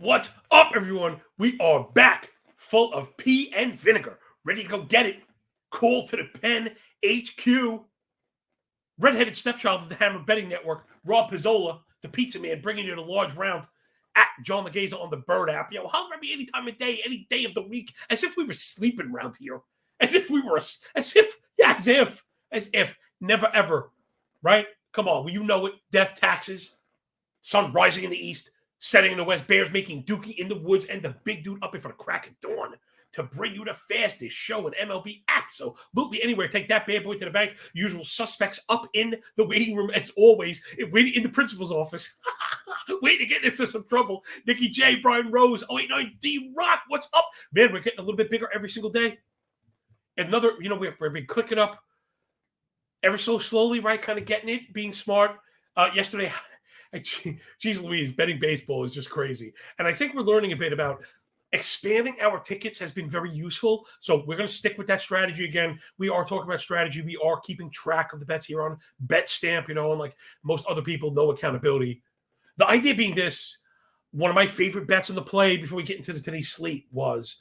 What's up, everyone? We are back, full of pea and vinegar, ready to go get it. Call to the pen, HQ. Redheaded stepchild of the Hammer Betting Network, Rob Pizzola, the pizza man, bringing you the large round at John Legeza on the Bird app. Yo, holler at me any time of day, any day of the week, as if we were sleeping around here. As if, never ever, right? Come on, well, you know it. Death, taxes, sun rising in the east, setting in the west, Bears making Dookie in the woods, and the big dude up in for the crack of dawn to bring you the fastest show in MLB absolutely anywhere. Take that bad boy to the bank. Usual suspects up in the waiting room, as always, waiting in the principal's office, waiting to get into some trouble. Nikki J, Brian Rose, 089 D-Rock, what's up? Man, we're getting a little bit bigger every single day. Another, we've been clicking up ever so slowly, right? Kind of getting it, being smart. Yesterday, geez Louise, betting baseball is just crazy. And I think we're learning a bit about expanding our tickets has been very useful. So we're going to stick with that strategy again. We are talking about strategy. We are keeping track of the bets here on BetStamp, and like most other people, no accountability. The idea being this, one of my favorite bets in the play before we get into today's slate was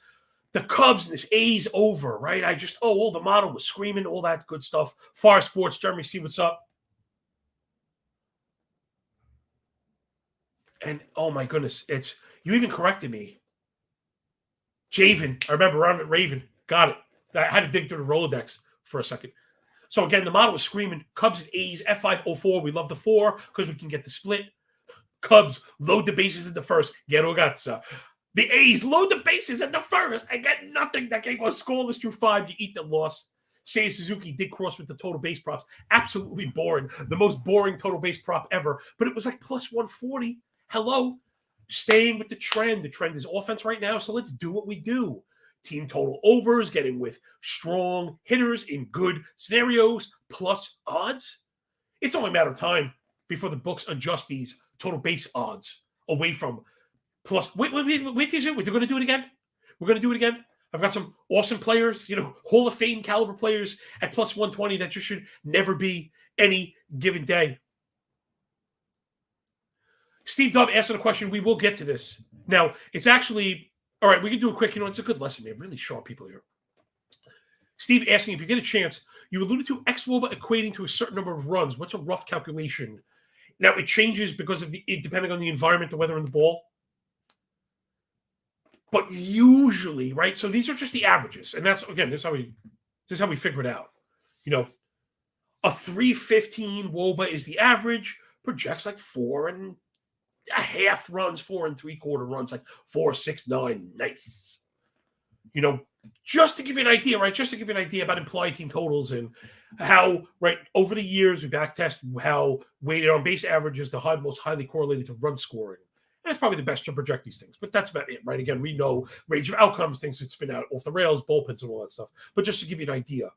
the Cubs and this A's over, right? The model was screaming, all that good stuff. Far Sports, Jeremy C, what's up? And oh my goodness, you even corrected me. Javen, I remember around at Raven. Got it. I had to dig through the Rolodex for a second. So again, the model was screaming, Cubs and A's, F504. We love the 4 because we can get the split. Cubs, load the bases in the first. Get Ogata. The A's, load the bases in the first and get nothing. That game was scoreless through 5. You eat the loss. Seiya Suzuki did cross with the total base props. Absolutely boring. The most boring total base prop ever. But it was like plus 140. Hello. Staying with the trend. The trend is offense right now, so let's do what we do. Team total overs, getting with strong hitters in good scenarios, plus odds. It's only a matter of time before the books adjust these total base odds away from plus. Wait, we're going to do it again? We're going to do it again? I've got some awesome players, Hall of Fame caliber players at plus 120 that just should never be any given day. Steve Dub asked a question. We will get to this. Now, it's actually, all right, we can do a quick, it's a good lesson, man. Really sharp people here. Steve asking, if you get a chance, you alluded to xWOBA equating to a certain number of runs. What's a rough calculation? Now, it changes because of depending on the environment, the weather, and the ball. But usually, right? So these are just the averages. And that's, again, this is how we figure it out. A 315 WOBA is the average, projects like 4.5 runs, 4 3/4 runs, like 4.69. Nice. Just to give you an idea, right? Just to give you an idea about implied team totals and how, right, over the years we backtest how weighted on base average is the most highly correlated to run scoring. And it's probably the best to project these things. But that's about it, right? Again, we know range of outcomes, things that spin out off the rails, bullpens, and all that stuff. But just to give you an idea,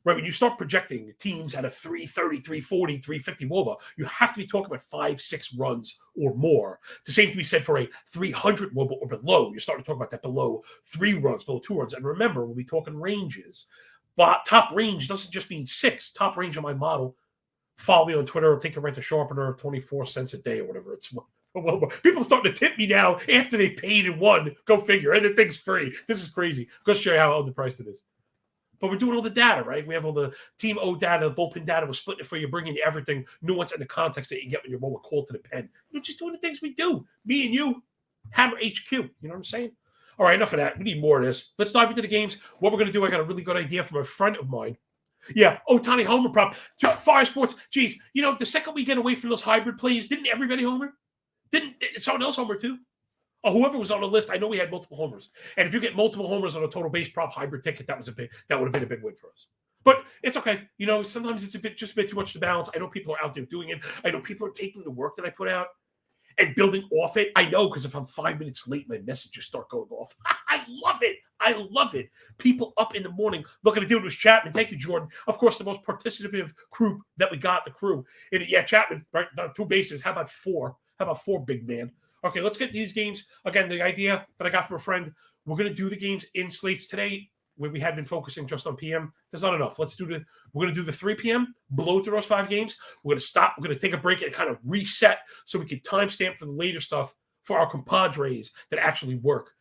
right, when you start projecting teams at a 330, 340, 350 WOBA, you have to be talking about 5-6 runs or more. The same can be said for a 300 WOBA or below. You're starting to talk about that below 3 runs, below 2 runs. And remember, we'll be talking ranges. But top range doesn't just mean 6. Top range on my model. Follow me on Twitter or take a rent to sharpener, 24 cents a day or whatever. People are starting to tip me now after they've paid and won. Go figure. And the thing's free. This is crazy. Go show you how underpriced it is. But we're doing all the data, right? We have all the Team O data, the bullpen data. We're splitting it for you, bringing you everything, nuance, and the context that you get when you're more called to the pen. You're just doing the things we do. Me and you, Hammer HQ. You know what I'm saying? All right, enough of that. We need more of this. Let's dive into the games. What we're going to do, I got a really good idea from a friend of mine. Yeah, Ohtani homer prop. Fire Sports. Geez, the second we get away from those hybrid plays, didn't everybody homer? Didn't someone else homer too? Or whoever was on the list, I know we had multiple homers. And if you get multiple homers on a total base prop hybrid ticket, that would have been a big win for us. But it's okay. Sometimes it's just a bit too much to balance. I know people are out there doing it. I know people are taking the work that I put out and building off it. I know, because if I'm 5 minutes late, my messages start going off. I love it. I love it. People up in the morning looking to do it with Chapman. Thank you, Jordan. Of course, the most participative crew that we got, the crew. Chapman, right? 2 bases. How about 4? How about 4, big man? Okay, let's get these games. Again, the idea that I got from a friend, we're going to do the games in slates today where we had been focusing just on PM. That's not enough. We're going to do the 3 p.m., blow through those 5 games. We're going to stop. We're going to take a break and kind of reset so we can timestamp for the later stuff for our compadres that actually work.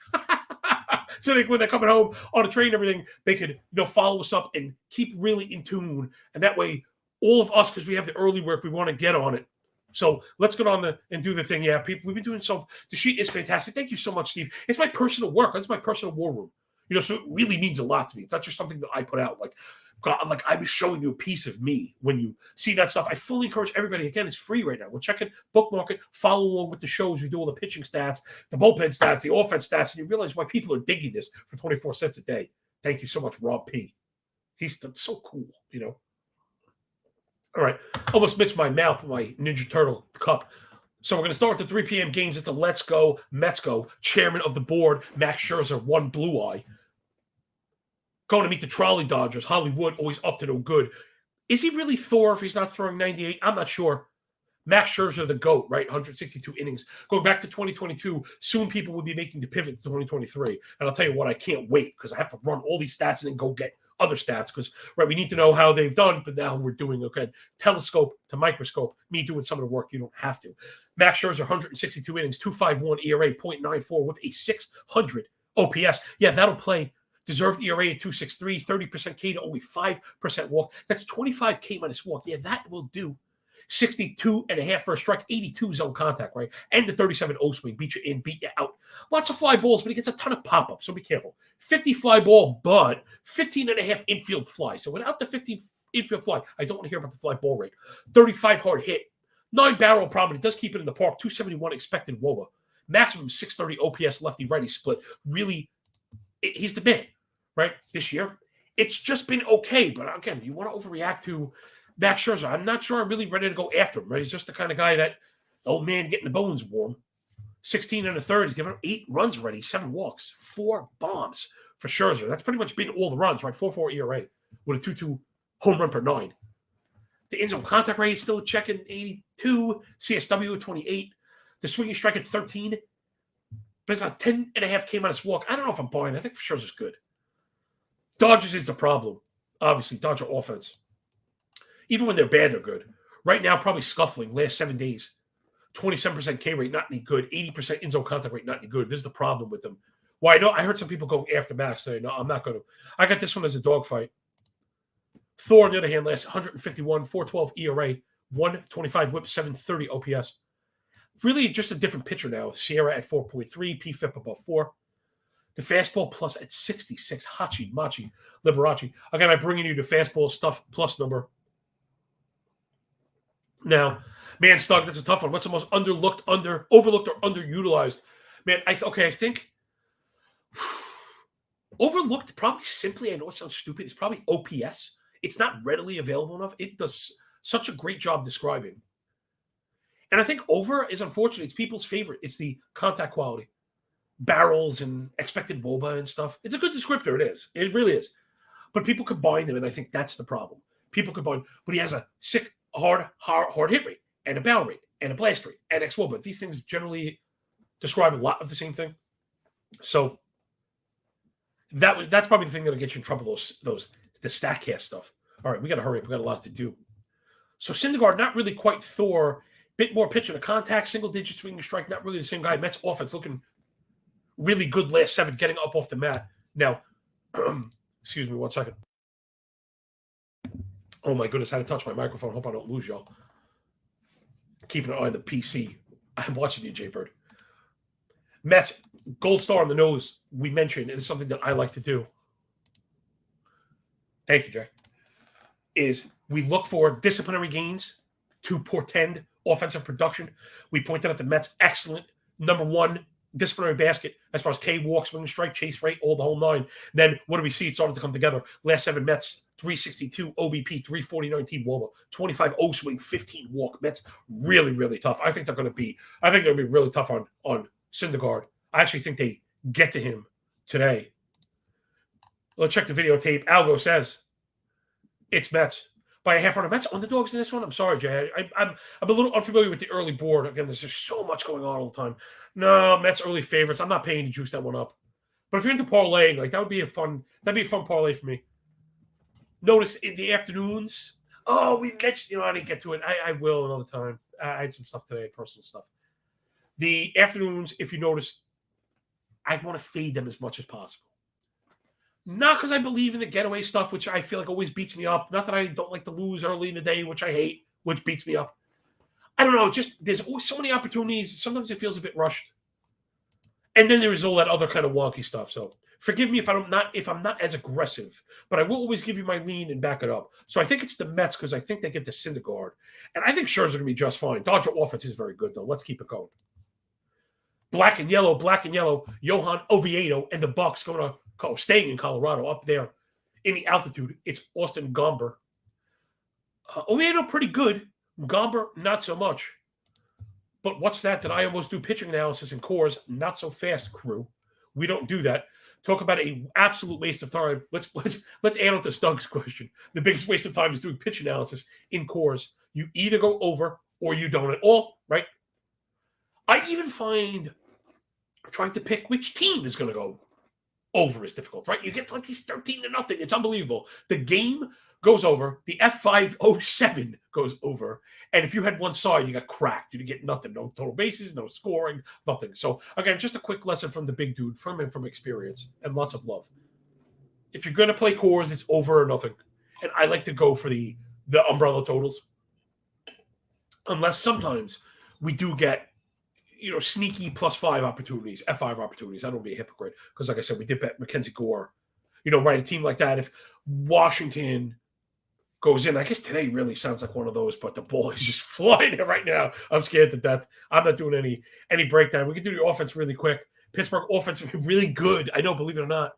So when they're coming home on a train and everything, they could follow us up and keep really in tune. And that way, all of us, because we have the early work, we want to get on it. So let's get on and do the thing. Yeah, people, we've been doing so. The sheet is fantastic. Thank you so much, Steve. It's my personal work. It's my personal war room. So it really means a lot to me. It's not just something that I put out. Like I was showing you a piece of me when you see that stuff. I fully encourage everybody. Again, it's free right now. We'll check it, bookmark it, follow along with the shows. We do all the pitching stats, the bullpen stats, the offense stats, and you realize why people are digging this for 24 cents a day. Thank you so much, Rob P. He's so cool, All right. Almost mixed my mouth with my Ninja Turtle cup. So we're going to start with the 3 p.m. games. It's a Let's Go, Mets Go. Chairman of the board, Max Scherzer, one blue eye. Going to meet the Trolley Dodgers. Hollywood, always up to no good. Is he really Thor if he's not throwing 98? I'm not sure. Max Scherzer, the GOAT, right? 162 innings. Going back to 2022, soon people will be making the pivot to 2023. And I'll tell you what, I can't wait because I have to run all these stats and then go get other stats because, right, we need to know how they've done, but now we're doing, okay, telescope to microscope, me doing some of the work you don't have to. Max Scherzer, 162 innings, 2.51 ERA, 0.94 with a 600 OPS. Yeah, that'll play. Deserved ERA at 2.63, 30% K to only 5% walk. That's 25 K minus walk. Yeah, that will do. 62.5 for a strike, 82 zone contact, right? And the 37 O swing, beat you in, beat you out. Lots of fly balls, but he gets a ton of pop-ups, so be careful. 50 fly ball, but 15.5 infield fly. So without the 15 infield fly, I don't want to hear about the fly ball rate. 35 hard hit. 9 barrel problem. It does keep it in the park. 271 expected WOBA. Maximum 630 OPS lefty-righty split. Really, he's the man, right? This year. It's just been okay. But again, you want to overreact to Max Scherzer. I'm not sure I'm really ready to go after him, right? He's just the kind of guy that old man getting the bones warm. 16 and a third. He's given up 8 runs already, 7 walks, 4 bombs for Scherzer. That's pretty much been all the runs, right? 4.4 ERA with a 2.2 home run per 9. The end zone contact rate is still checking 82. CSW at 28. The swinging strike at 13. But it's a 10.5 K minus walk. I don't know if I'm buying. I think Scherzer's good. Dodgers is the problem. Obviously, Dodger offense. Even when they're bad, they're good. Right now, probably scuffling. Last 7 days. 27% K rate, not any good. 80% end zone contact rate, not any good. This is the problem with them. Well, I heard some people going after Max saying, no, I'm not going to. I got this one as a dogfight. Thor, on the other hand, last 151, 4.12 ERA, 1.25 whip, 7.30 OPS. Really just a different pitcher now. Sierra at 4.3, PFIP above 4. The fastball plus at 66. Hachi, Machi, Liberace. Again, I'm bringing you the fastball stuff plus number. Now, man, Stug, that's a tough one. What's the most overlooked or underutilized? Man, I think overlooked probably simply, I know it sounds stupid, it's probably OPS. It's not readily available enough. It does such a great job describing. And I think over is unfortunate. It's people's favorite. It's the contact quality. Barrels and expected WOBA and stuff. It's a good descriptor. It is. It really is. But people combine them, and I think that's the problem. People combine, but he has a sick, hard hit rate, and a barrel rate, and a blast rate, and X-WOBA. These things generally describe a lot of the same thing. So that's probably the thing that'll get you in trouble, the StatCast stuff. All right, we got to hurry up. We got a lot to do. So Syndergaard, not really quite Thor. Bit more pitch in the contact, single-digit swinging strike. Not really the same guy. Mets offense looking really good last 7, getting up off the mat. Now, excuse me 1 second. Oh, my goodness. I had to touch my microphone. Hope I don't lose y'all. Keeping an eye on the PC. I'm watching you, Jay Bird. Mets, gold star on the nose, we mentioned, and it's something that I like to do. Thank you, Jay. Is we look for disciplinary gains to portend offensive production. We pointed out the Mets' excellent number 1 disciplinary basket as far as K walk, swing strike, chase rate, all the whole 9. Then what do we see? It started to come together. Last 7 Mets, 362 OBP, 340-19 WOBA, 25 O swing, 15 walk. Mets really, really tough. I think they're going to be really tough on Syndergaard. I actually think they get to him today. Let's check the videotape. Algo says it's Mets by a half run. Mets underdogs in this one. I'm sorry, Jay. I'm a little unfamiliar with the early board. Again, there's just so much going on all the time. No, Mets early favorites. I'm not paying to juice that one up. But if you're into parlaying, like that'd be a fun parlay for me. Notice in the afternoons. Oh, we mentioned, I didn't get to it. I will another time. I had some stuff today, personal stuff. The afternoons, if you notice, I want to fade them as much as possible. Not because I believe in the getaway stuff, which I feel like always beats me up. Not that I don't like to lose early in the day, which I hate, which beats me up. I don't know. Just there's always so many opportunities. Sometimes it feels a bit rushed. And then there's all that other kind of wonky stuff. So forgive me if I'm not as aggressive, but I will always give you my lean and back it up. So I think it's the Mets because I think they get the Syndergaard, and I think Scherzer going to be just fine. Dodger offense is very good though. Let's keep it going. Black and yellow. Johan Oviedo and the Bucks staying in Colorado up there in the altitude. It's Austin Gomber. Oviedo pretty good. Gomber not so much. But what's that I almost do pitching analysis in cores? Not so fast, crew. We don't do that. Talk about an absolute waste of time. Let's add on to Stug's question. The biggest waste of time is doing pitch analysis in cores. You either go over or you don't at all, right? I even find trying to pick which team is going to go over is difficult, right? You get like these 13-0. It's unbelievable. The game goes over. The F507 goes over. And if you had one side, you got cracked. You didn't get nothing. No total bases, no scoring, nothing. So, again, just a quick lesson from the big dude, from him, from experience, and lots of love. If you're going to play cores, it's over or nothing. And I like to go for the umbrella totals. Unless sometimes we do get, sneaky +5 opportunities, F5 opportunities. I don't want to be a hypocrite because, like I said, we did bet Mackenzie Gore. Right, a team like that. If Washington goes in, I guess today really sounds like one of those, but the ball is just flying in right now. I'm scared to death. I'm not doing any breakdown. We can do the offense really quick. Pittsburgh offense really good. I know, believe it or not.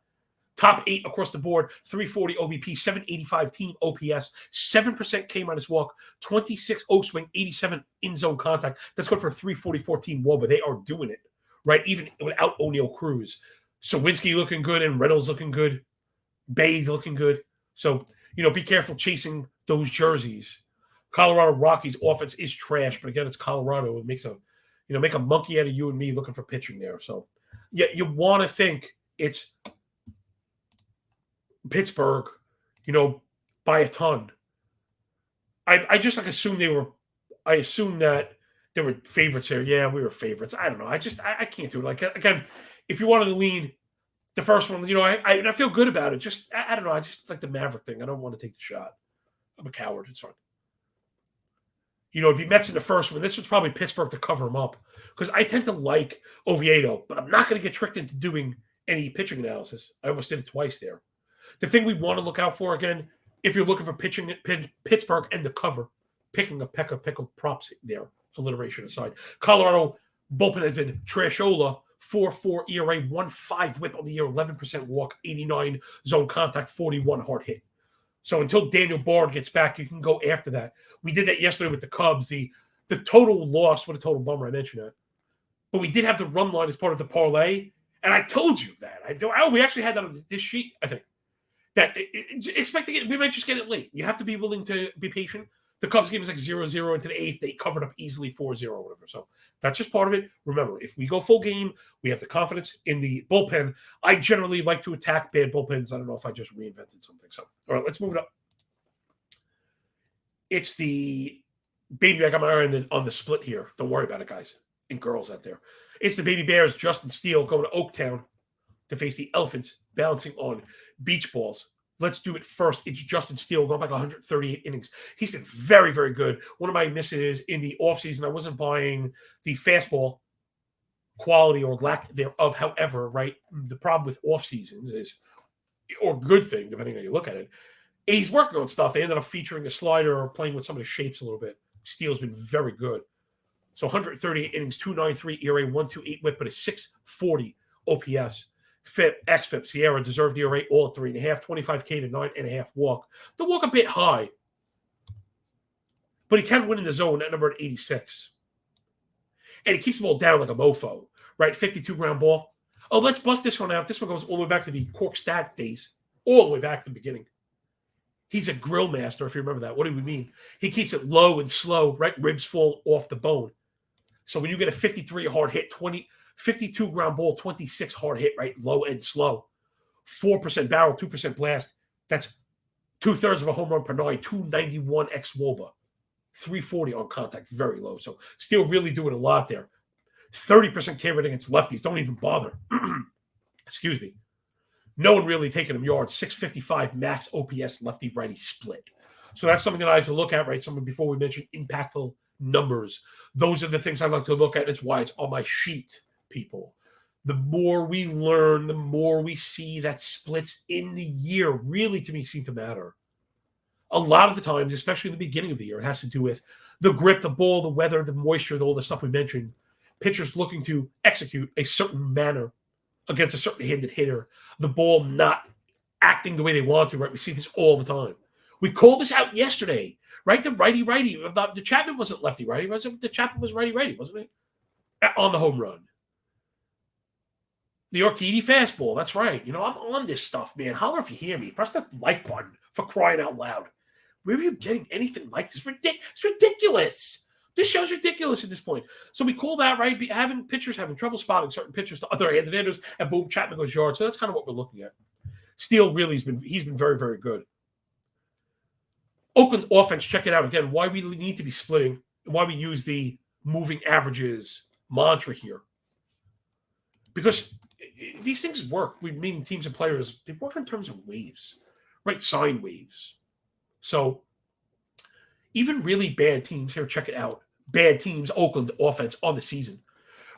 Top 8 across the board, 340 OBP, 785 team OPS, 7% K- walk, 26 O swing, 87 in-zone contact. That's good for a 344 team WOBA. They are doing it, right? Even without O'Neal Cruz. Sawinski looking good and Reynolds looking good. Bay looking good. So, be careful chasing those jerseys. Colorado Rockies offense is trash, but again, it's Colorado. It makes make a monkey out of you and me looking for pitching there. So, yeah, you want to think it's Pittsburgh, by a ton. I just assumed I assumed that they were favorites here. Yeah, we were favorites. I don't know. I can't do it. Like, again, if you wanted to lean the first one, I feel good about it. Just, I don't know. I just like the Maverick thing. I don't want to take the shot. I'm a coward. It's fine. It'd be Mets in the first one. This was probably Pittsburgh to cover them up because I tend to like Oviedo, but I'm not going to get tricked into doing any pitching analysis. I almost did it twice there. The thing we want to look out for, again, if you're looking for pitching Pittsburgh and the cover, picking a peck of pickled props there, alliteration aside. Colorado bullpen has been trashola, 4.4 ERA, 1.5 whip on the year, 11% walk, 89 zone contact, 41 hard hit. So until Daniel Bard gets back, you can go after that. We did that yesterday with the Cubs. The total loss, what a total bummer, I mentioned that. But we did have the run line as part of the parlay, and I told you that. We actually had that on this sheet, I think. That we might just get it late. You have to be willing to be patient. The Cubs game is like 0-0 into the 8th. They covered up easily 4-0 or whatever. So that's just part of it. Remember, if we go full game, we have the confidence in the bullpen. I generally like to attack bad bullpens. I don't know if I just reinvented something. So, all right, let's move it up. It's the baby. I got my eye on the split here. Don't worry about it, guys and girls out there. It's the Baby Bears, Justin Steele, going to Oaktown to face the Elephants, balancing on beach balls. Let's do it first. It's Justin Steele going back 138 innings. He's been very, very good. One of my misses in the offseason, I wasn't buying the fastball quality or lack thereof. However, right, the problem with off seasons is, or good thing, depending on how you look at it, he's working on stuff. They ended up featuring a slider or playing with some of the shapes a little bit. Steele's been very good. So 138 innings, 2.93 ERA, 1.28 whip, but a 6.40 OPS. XFIP, Sierra deserved ERA all at 3.5, 25K to 9.5 walk. The walk a bit high, but he can win in the zone at number 86. And he keeps the ball down like a mofo, right? 52 ground ball. Oh, let's bust this one out. This one goes all the way back to the Cork Stat days, all the way back to the beginning. He's a grill master, if you remember that. What do we mean? He keeps it low and slow, right? Ribs fall off the bone. So when you get a 53 hard hit, 52 ground ball, 26 hard hit, right? Low and slow. 4% barrel, 2% blast. That's 2/3 of a home run per 9, 291 ex-WOBA. 340 on contact, very low. So still really doing a lot there. 30% K rate against lefties. Don't even bother. Excuse me. No one really taking him yards. 655 max OPS lefty-righty split. So that's something that I like to look at, right? Something before we mentioned impactful numbers. Those are the things I like to look at. That's why it's on my sheet, people. The more we learn, the more we see that splits in the year really, to me, seem to matter. A lot of the times, especially in the beginning of the year, it has to do with the grip, the ball, the weather, the moisture, all the stuff we mentioned. Pitchers looking to execute a certain manner against a certain handed hitter, the ball not acting the way they want to, right? We see this all the time. We called this out yesterday, right? The righty-righty. The Chapman wasn't lefty-righty. The Chapman was righty-righty, wasn't it? On the home run. The Urquidy fastball. That's right. I'm on this stuff, man. Holler if you hear me. Press the like button for crying out loud. Where are you getting anything like this? It's ridiculous. This show's ridiculous at this point. So we call that, right? Pitchers having trouble spotting certain pitchers to other handed hitters, and boom, Chapman goes yard. So that's kind of what we're looking at. Steele really he's been very, very good. Oakland offense, check it out again. Why we need to be splitting and why we use the moving averages mantra here. Because these things work. We mean teams and players, they work in terms of waves, right? Sine waves. So even really bad teams, here, check it out. Bad teams, Oakland offense on the season.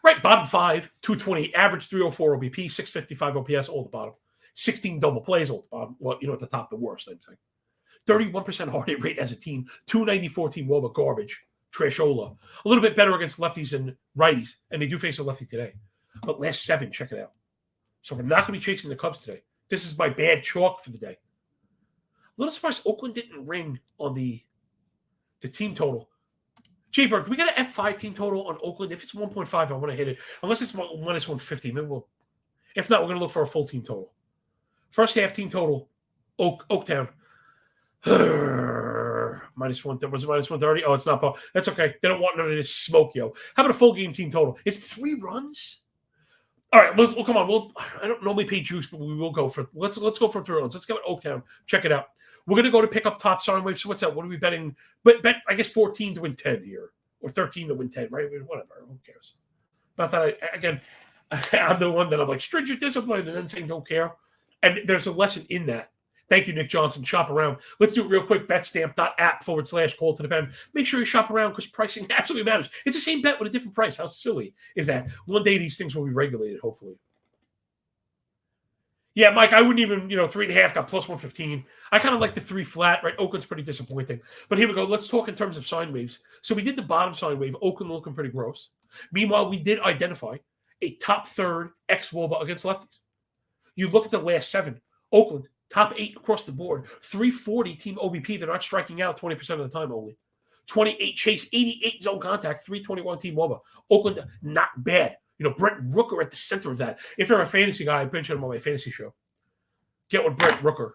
Right, bottom 5, 220, average 304 OBP, 655 OPS, all the bottom. 16 double plays, all the bottom. Well, at the top, the worst, I'm saying. 31% hard hit rate as a team, 294 team WOBA, garbage, trashola. A little bit better against lefties and righties, and they do face a lefty today. But last 7, check it out. So we're not going to be chasing the Cubs today. This is my bad chalk for the day. A little surprised Oakland didn't ring on the team total. J-Bird, can we get an F5 team total on Oakland? If it's 1.5, I want to hit it. Unless it's minus 150, maybe we'll. If not, we're going to look for a full team total. First half team total, Oaktown. minus 130. Was it minus 130? Oh, it's not. That's okay. They don't want none of this smoke, yo. How about a full game team total? Is it 3 runs? All right, well, come on. I don't normally pay juice, but we will go for. Let's go for 3 runs. Let's go at Oaktown. Check it out. We're going to go to pick up top sine wave. So what's that? What are we betting? Bet I guess 14 to win 10 here, or 13 to win 10, right? I mean, whatever. Who cares? Not that I'm the one that I'm like stringent discipline and then saying don't care. And there's a lesson in that. Thank you, Nick Johnson. Shop around. Let's do it real quick. Betstamp.app/call to the pen. Make sure you shop around because pricing absolutely matters. It's the same bet with a different price. How silly is that? One day these things will be regulated, hopefully. Yeah, Mike, I wouldn't even, 3.5 got plus 115. I kind of like the 3 flat, right? Oakland's pretty disappointing. But here we go. Let's talk in terms of sine waves. So we did the bottom sine wave. Oakland looking pretty gross. Meanwhile, we did identify a top third ex-WOBA against lefties. You look at the last 7. Oakland, top 8 across the board. 340 team OBP. They're not striking out 20% of the time only. 28 chase, 88 zone contact, 321 team WOBA. Oakland, not bad. Brent Rooker at the center of that. If you're a fantasy guy, I mentioned him on my fantasy show. Get with Brent Rooker.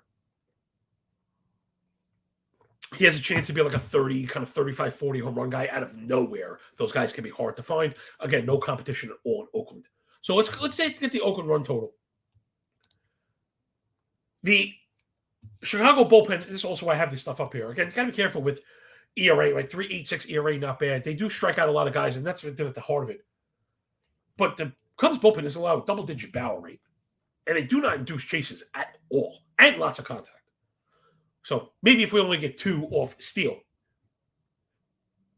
He has a chance to be like a 30, kind of 35, 40 home run guy out of nowhere. Those guys can be hard to find. Again, no competition at all in Oakland. So let's get the Oakland run total. The Chicago bullpen, this is also why I have this stuff up here. Again, got to be careful with ERA, right? 3.86 ERA, not bad. They do strike out a lot of guys, and that's at the heart of it. But the Cubs bullpen is allowed double-digit barrel rate, and they do not induce chases at all, and lots of contact. So maybe if we only get 2 off Steele,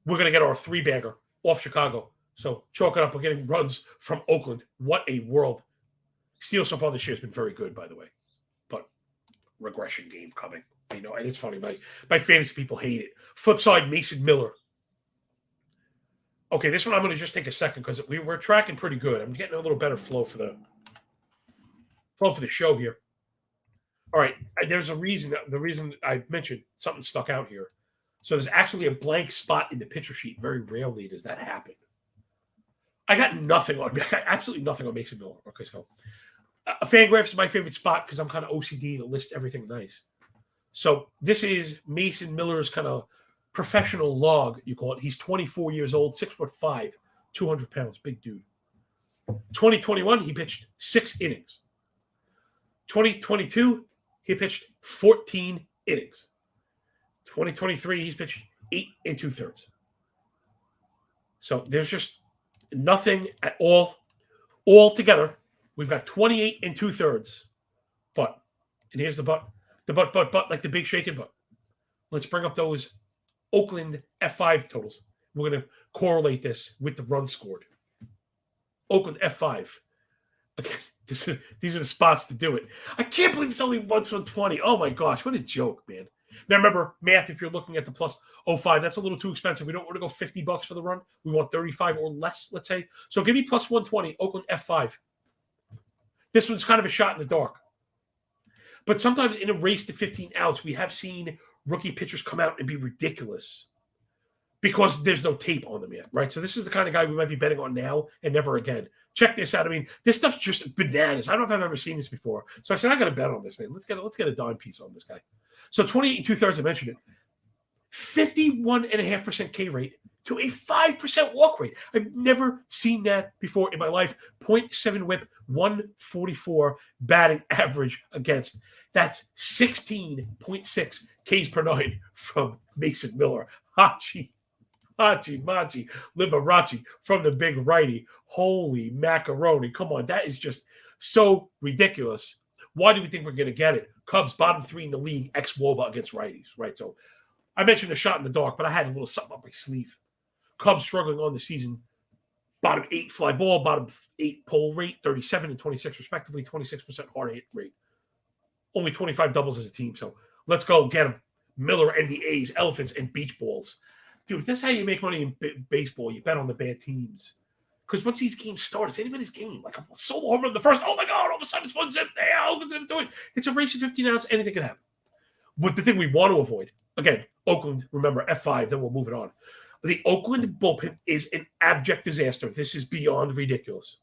we're going to get our 3-bagger off Chicago. So chalk it up. We're getting runs from Oakland. What a world. Steele so far this year has been very good, by the way. But regression game coming. And it's funny. My fantasy people hate it. Flip side, Mason Miller. Okay, this one I'm going to just take a second because we're tracking pretty good. I'm getting a little better flow for the show here. All right, there's a reason. The reason I mentioned something stuck out here. So there's actually a blank spot in the pitcher sheet. Very rarely does that happen. I got absolutely nothing on Mason Miller. Okay, so Fangraphs is my favorite spot because I'm kind of OCD to list everything nice. So this is Mason Miller's kind of professional log, you call it. He's 24 years old, 6'5", 200 pounds, big dude. 2021, he pitched 6 innings. 2022, he pitched 14 innings. 2023, he's pitched 8 2/3. So there's just Nothing at all. All together, we've got 28 and 2/3. But, and here's the but. The but, like the big shaking but. Let's bring up those Oakland F5 totals. We're going to correlate this with the run scored. Oakland F5. Again, these are the spots to do it. I can't believe it's only once 120. Oh my gosh, what a joke, man. Now remember, math, if you're looking at the plus 05, that's a little too expensive. We don't want to go $50 for the run. We want 35 or less, let's say. So give me plus 120, Oakland F5. This one's kind of a shot in the dark. But sometimes in a race to 15 outs, we have seen rookie pitchers come out and be ridiculous because there's no tape on them yet, right? So this is the kind of guy we might be betting on now and never again. Check this out. I mean, this stuff's just bananas. I don't know if I've ever seen this before. So I said, I got to bet on this, man. Let's get a dime piece on this guy. So 28 and 2/3, I mentioned it. 51.5% K rate to a 5% walk rate. I've never seen that before in my life. 0.7 whip, 144 batting average against. That's 16.6 Ks per nine from Mason Miller. Hachi, Machi, Liberace from the big righty. Holy macaroni. Come on. That is just so ridiculous. Why do we think we're going to get it? Cubs, bottom 3 in the league, ex-Woba against righties, right? So I mentioned a shot in the dark, but I had a little something up my sleeve. Cubs struggling on the season. Bottom 8 fly ball, bottom 8 pull rate, 37 and 26 respectively, 26% hard hit rate. Only 25 doubles as a team. So let's go get them. Miller and the A's, Elephants, and Beach Balls. Dude, that's how you make money in baseball. You bet on the bad teams. Because once these games start, it's anybody's game. Like, I'm solo home run the first. Oh, my God. All of a sudden, it's 1-zip. How is it doing? It's a race of 15 outs. Anything can happen. But the thing we want to avoid, again, Oakland, remember, F5, then we'll move it on. The Oakland bullpen is an abject disaster. This is beyond ridiculous.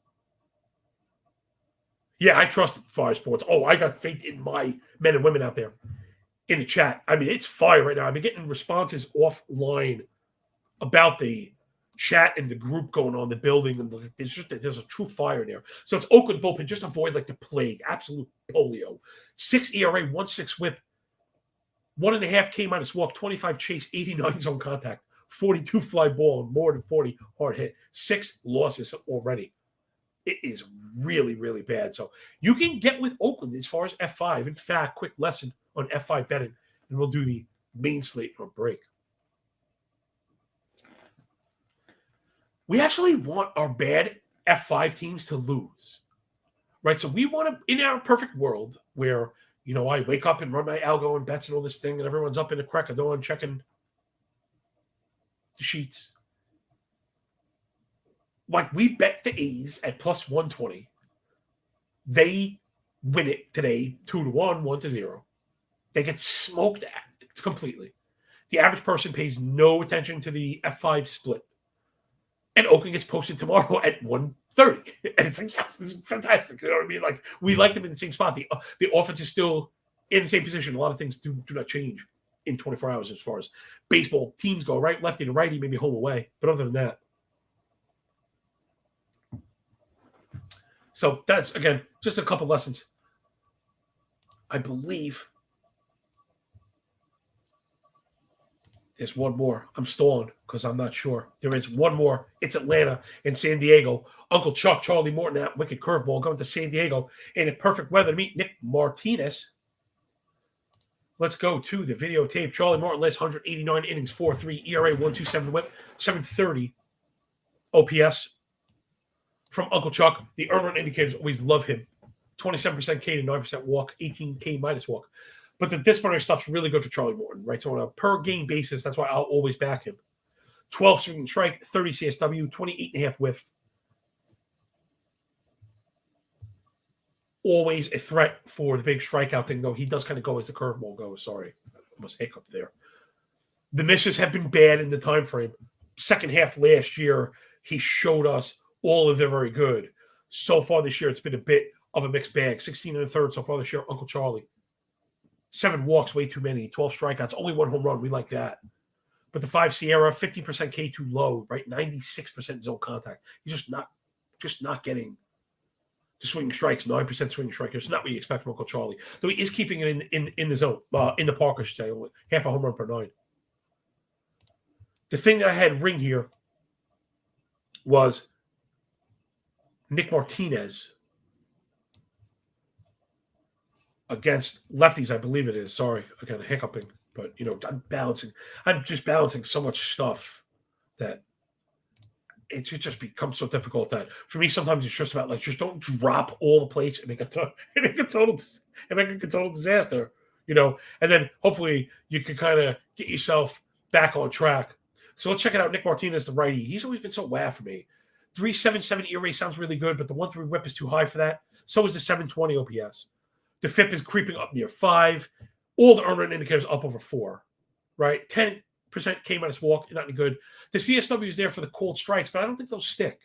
Yeah, I trust Fire Sports. Oh, I got faith in my men and women out there in the chat. I mean, it's fire right now. I've been getting responses offline about the chat and the group going on, the building, and there's a true fire there. So it's Oakland bullpen. Just avoid like the plague, absolute polio. 6 ERA, 1.6 WHIP, 1.5 K minus walk, 25 chase, 89 zone contact, 42 fly ball, and more than 40 hard hit. 6 losses already. It is really, really bad. So you can get with Oakland as far as F5. In fact, quick lesson on F5 betting, and we'll do the main slate or break. We actually want our bad F5 teams to lose, right? So we want to, in our perfect world where, you know, I wake up and run my algo and bets and all this thing, and everyone's up in the crack of dawn checking the sheets. Like, we bet the A's at plus 120. They win it today 2-1, 1-0. They get smoked at completely. The average person pays no attention to the F5 split. And Oakland gets posted tomorrow at 1:30. And it's like, yes, this is fantastic. You know what I mean? Like, we like them in the same spot. The offense is still in the same position. A lot of things do not change in 24 hours as far as baseball teams go, right? Lefty to righty, maybe home away. But other than that. So that's, again, just a couple lessons. I believe there's one more. I'm stalling because I'm not sure. There is one more. It's Atlanta and San Diego. Uncle Chuck, Charlie Morton, that wicked curveball going to San Diego in a perfect weather to meet Nick Martinez. Let's go to the videotape. Charlie Morton last 189 innings, 4.3 ERA, 1.27 WHIP, 730 OPS. From Uncle Chuck, the earn run indicators always love him. 27% K to 9% walk, 18 K minus walk. But the disciplinary stuff's really good for Charlie Morton, right? So on a per game basis, that's why I'll always back him. 12 swinging strike, 30 CSW, 28.5 whiff. Always a threat for the big strikeout thing, though. He does kind of go as the curveball goes. Sorry, almost hiccup there. The misses have been bad in the time frame. Second half last year, he showed us all of them very good. So far this year, it's been a bit of a mixed bag. 16 1/3 so far this year, Uncle Charlie. 7 walks, way too many. 12 strikeouts, only 1 home run. We like that. But the 5 Sierra, 15% K too low, right? 96% zone contact. He's just not getting the swinging strikes. 9% swinging strike. It's not what you expect from Uncle Charlie. Though he is keeping it in the zone, in the park, I should say. Half a home run per 9. The thing that I had ring here was Nick Martinez against lefties, I believe it is. Sorry, I got a hiccuping, but I'm just balancing so much stuff that it just becomes so difficult that for me sometimes it's just about like just don't drop all the plates and make a total disaster, and then hopefully you can kind of get yourself back on track. So let's check it out. Nick Martinez, the righty. He's always been so wow for me. 3.77 ERA sounds really good, but the 1.3 WHIP is too high for that. So is the 720 OPS. The FIP is creeping up near 5. All the earned run indicators up over 4. Right? 10% K minus walk, not any good. The CSW is there for the cold strikes, but I don't think they'll stick.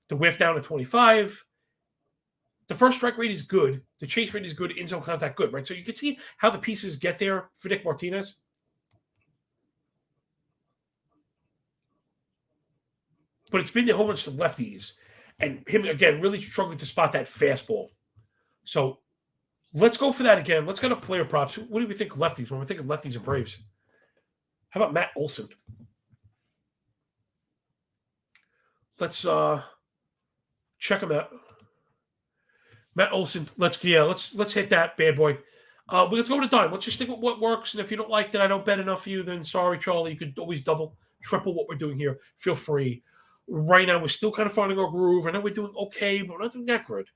The whiff down to 25. The first strike rate is good. The chase rate is good. In zone contact good, right? So you can see how the pieces get there for Nick Martinez. But it's been the home runs to lefties, and him again really struggling to spot that fastball. So let's go for that again. Let's go to player props. What do we think lefties when we're thinking lefties and Braves? How about Matt Olson? Let's check him out. Matt Olson. Let's hit that bad boy. Let's go with a dime. Let's just stick with what works. And if you don't like that I don't bet enough for you, then sorry, Charlie. You could always double, triple what we're doing here. Feel free. Right now, we're still kind of finding our groove. I know we're doing okay, but we're not doing that good.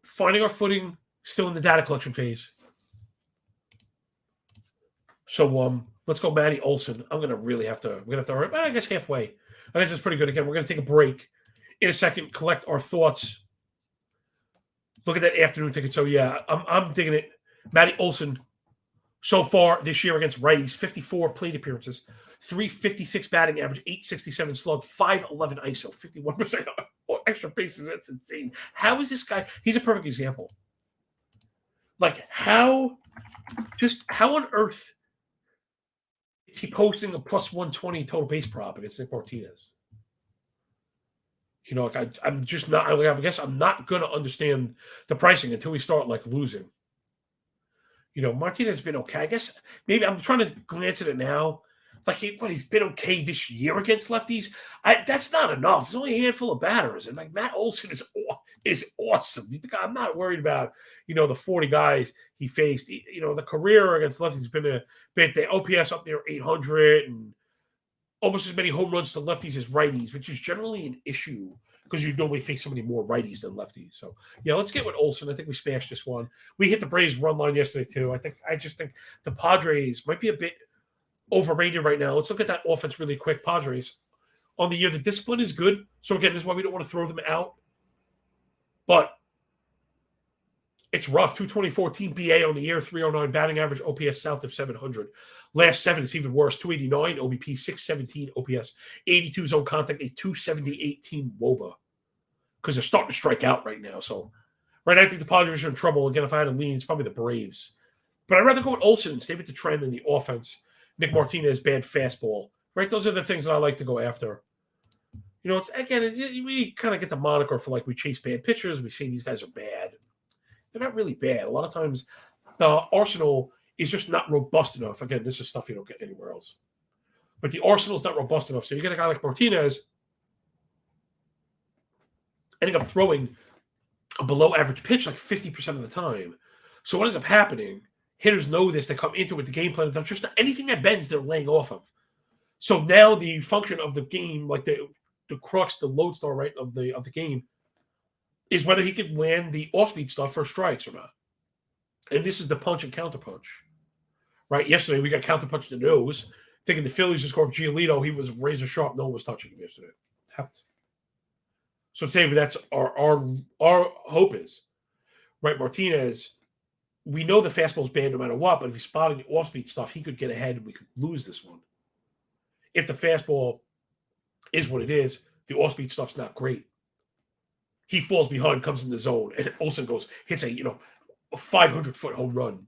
Finding our footing, still in the data collection phase. So let's go Matty Olson. We're gonna have to I guess halfway. I guess it's pretty good. Again, we're gonna take a break in a second, collect our thoughts. Look at that afternoon ticket. So yeah, I'm digging it. Matty Olson so far this year against righties, 54 plate appearances, 356 batting average, 867 slug, 511 ISO, 51% extra bases. That's insane. How is this guy? He's a perfect example. Like how on earth is he posting a plus 120 total base prop against Nick Martinez? I'm just not. I guess I'm not gonna understand the pricing until we start like losing. Martinez has been okay. I guess maybe I'm trying to glance at it now. Like he's been okay this year against lefties. That's not enough. There's only a handful of batters, and like Matt Olson is awesome. I'm not worried about the 40 guys he faced. The career against lefties has been a bit. The OPS up near 800 and almost as many home runs to lefties as righties, which is generally an issue because you normally face so many more righties than lefties. So yeah, let's get with Olson. I think we smashed this one. We hit the Braves run line yesterday too. I just think the Padres might be a bit overrated right now. Let's look at that offense really quick. Padres on the year, the discipline is good. So again, this is why we don't want to throw them out. But it's rough. 224 team BA on the year, 309 batting average, OPS south of 700. Last 7 is even worse. 289 OBP, 617 OPS, 82 zone contact, a 278 team WOBA. Because they're starting to strike out right now. So right now, I think the Padres are in trouble. Again, if I had a lean, it's probably the Braves. But I'd rather go with Olson and stay with the trend in the offense. Nick Martinez, bad fastball. Right? Those are the things that I like to go after. We kind of get the moniker for like we chase bad pitchers. We say these guys are bad. They're not really bad. A lot of times the arsenal is just not robust enough. Again, this is stuff you don't get anywhere else. But the arsenal is not robust enough. So you get a guy like Martinez ending up throwing a below average pitch like 50% of the time. So what ends up happening, hitters know this. They come into it with the game plan. There's just not anything that bends, they're laying off of. So now the function of the game, like the crux, the lodestar, right, of the game, is whether he can land the off-speed stuff for strikes or not. And this is the punch and counterpunch. Right? Yesterday, we got counterpunch to the nose, thinking the Phillies would score for Giolito. He was razor sharp. No one was touching him yesterday. Happens. So today, that's our hope is, right, Martinez, we know the fastball's banned no matter what, but if he's spotting the off-speed stuff, he could get ahead and we could lose this one. If the fastball is what it is, the off-speed stuff's not great. He falls behind, comes in the zone, and Olson hits a 500-foot home run,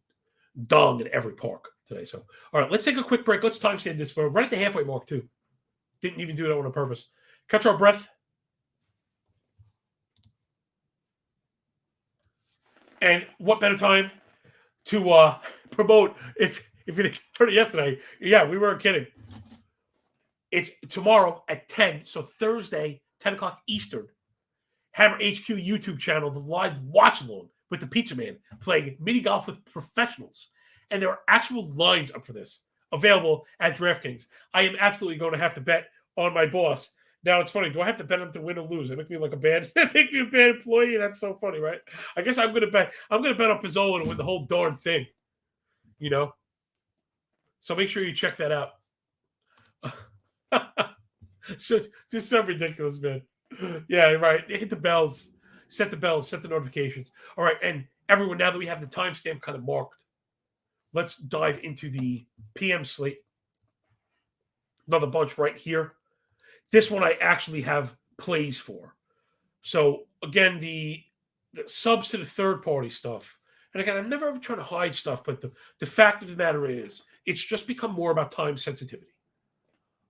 dong in every park today. So, all right, let's take a quick break. Let's timestamp this. We're right at the halfway mark, too. Didn't even do that on purpose. Catch our breath. And what better time to promote, if you heard it yesterday, yeah, we weren't kidding. It's tomorrow at 10, so Thursday, 10 o'clock Eastern. Hammer HQ YouTube channel, the live watch along with the Pizza Man playing mini golf with professionals. And there are actual lines up for this available at DraftKings. I am absolutely going to have to bet on my boss. Now it's funny. Do I have to bet him to win or lose? It make me like a bad, make me a bad employee. That's so funny, right? I guess I'm gonna bet. I'm gonna bet on Pizzola to win the whole darn thing. You know. So make sure you check that out. So just so ridiculous, man. Yeah, right. Hit the bells, set the notifications. All right, and everyone. Now that we have the timestamp kind of marked, let's dive into the PM slate. Another bunch right here. This one I actually have plays for. So again, the subs to the third party stuff. And again, I'm never ever trying to hide stuff, but the fact of the matter is, it's just become more about time sensitivity.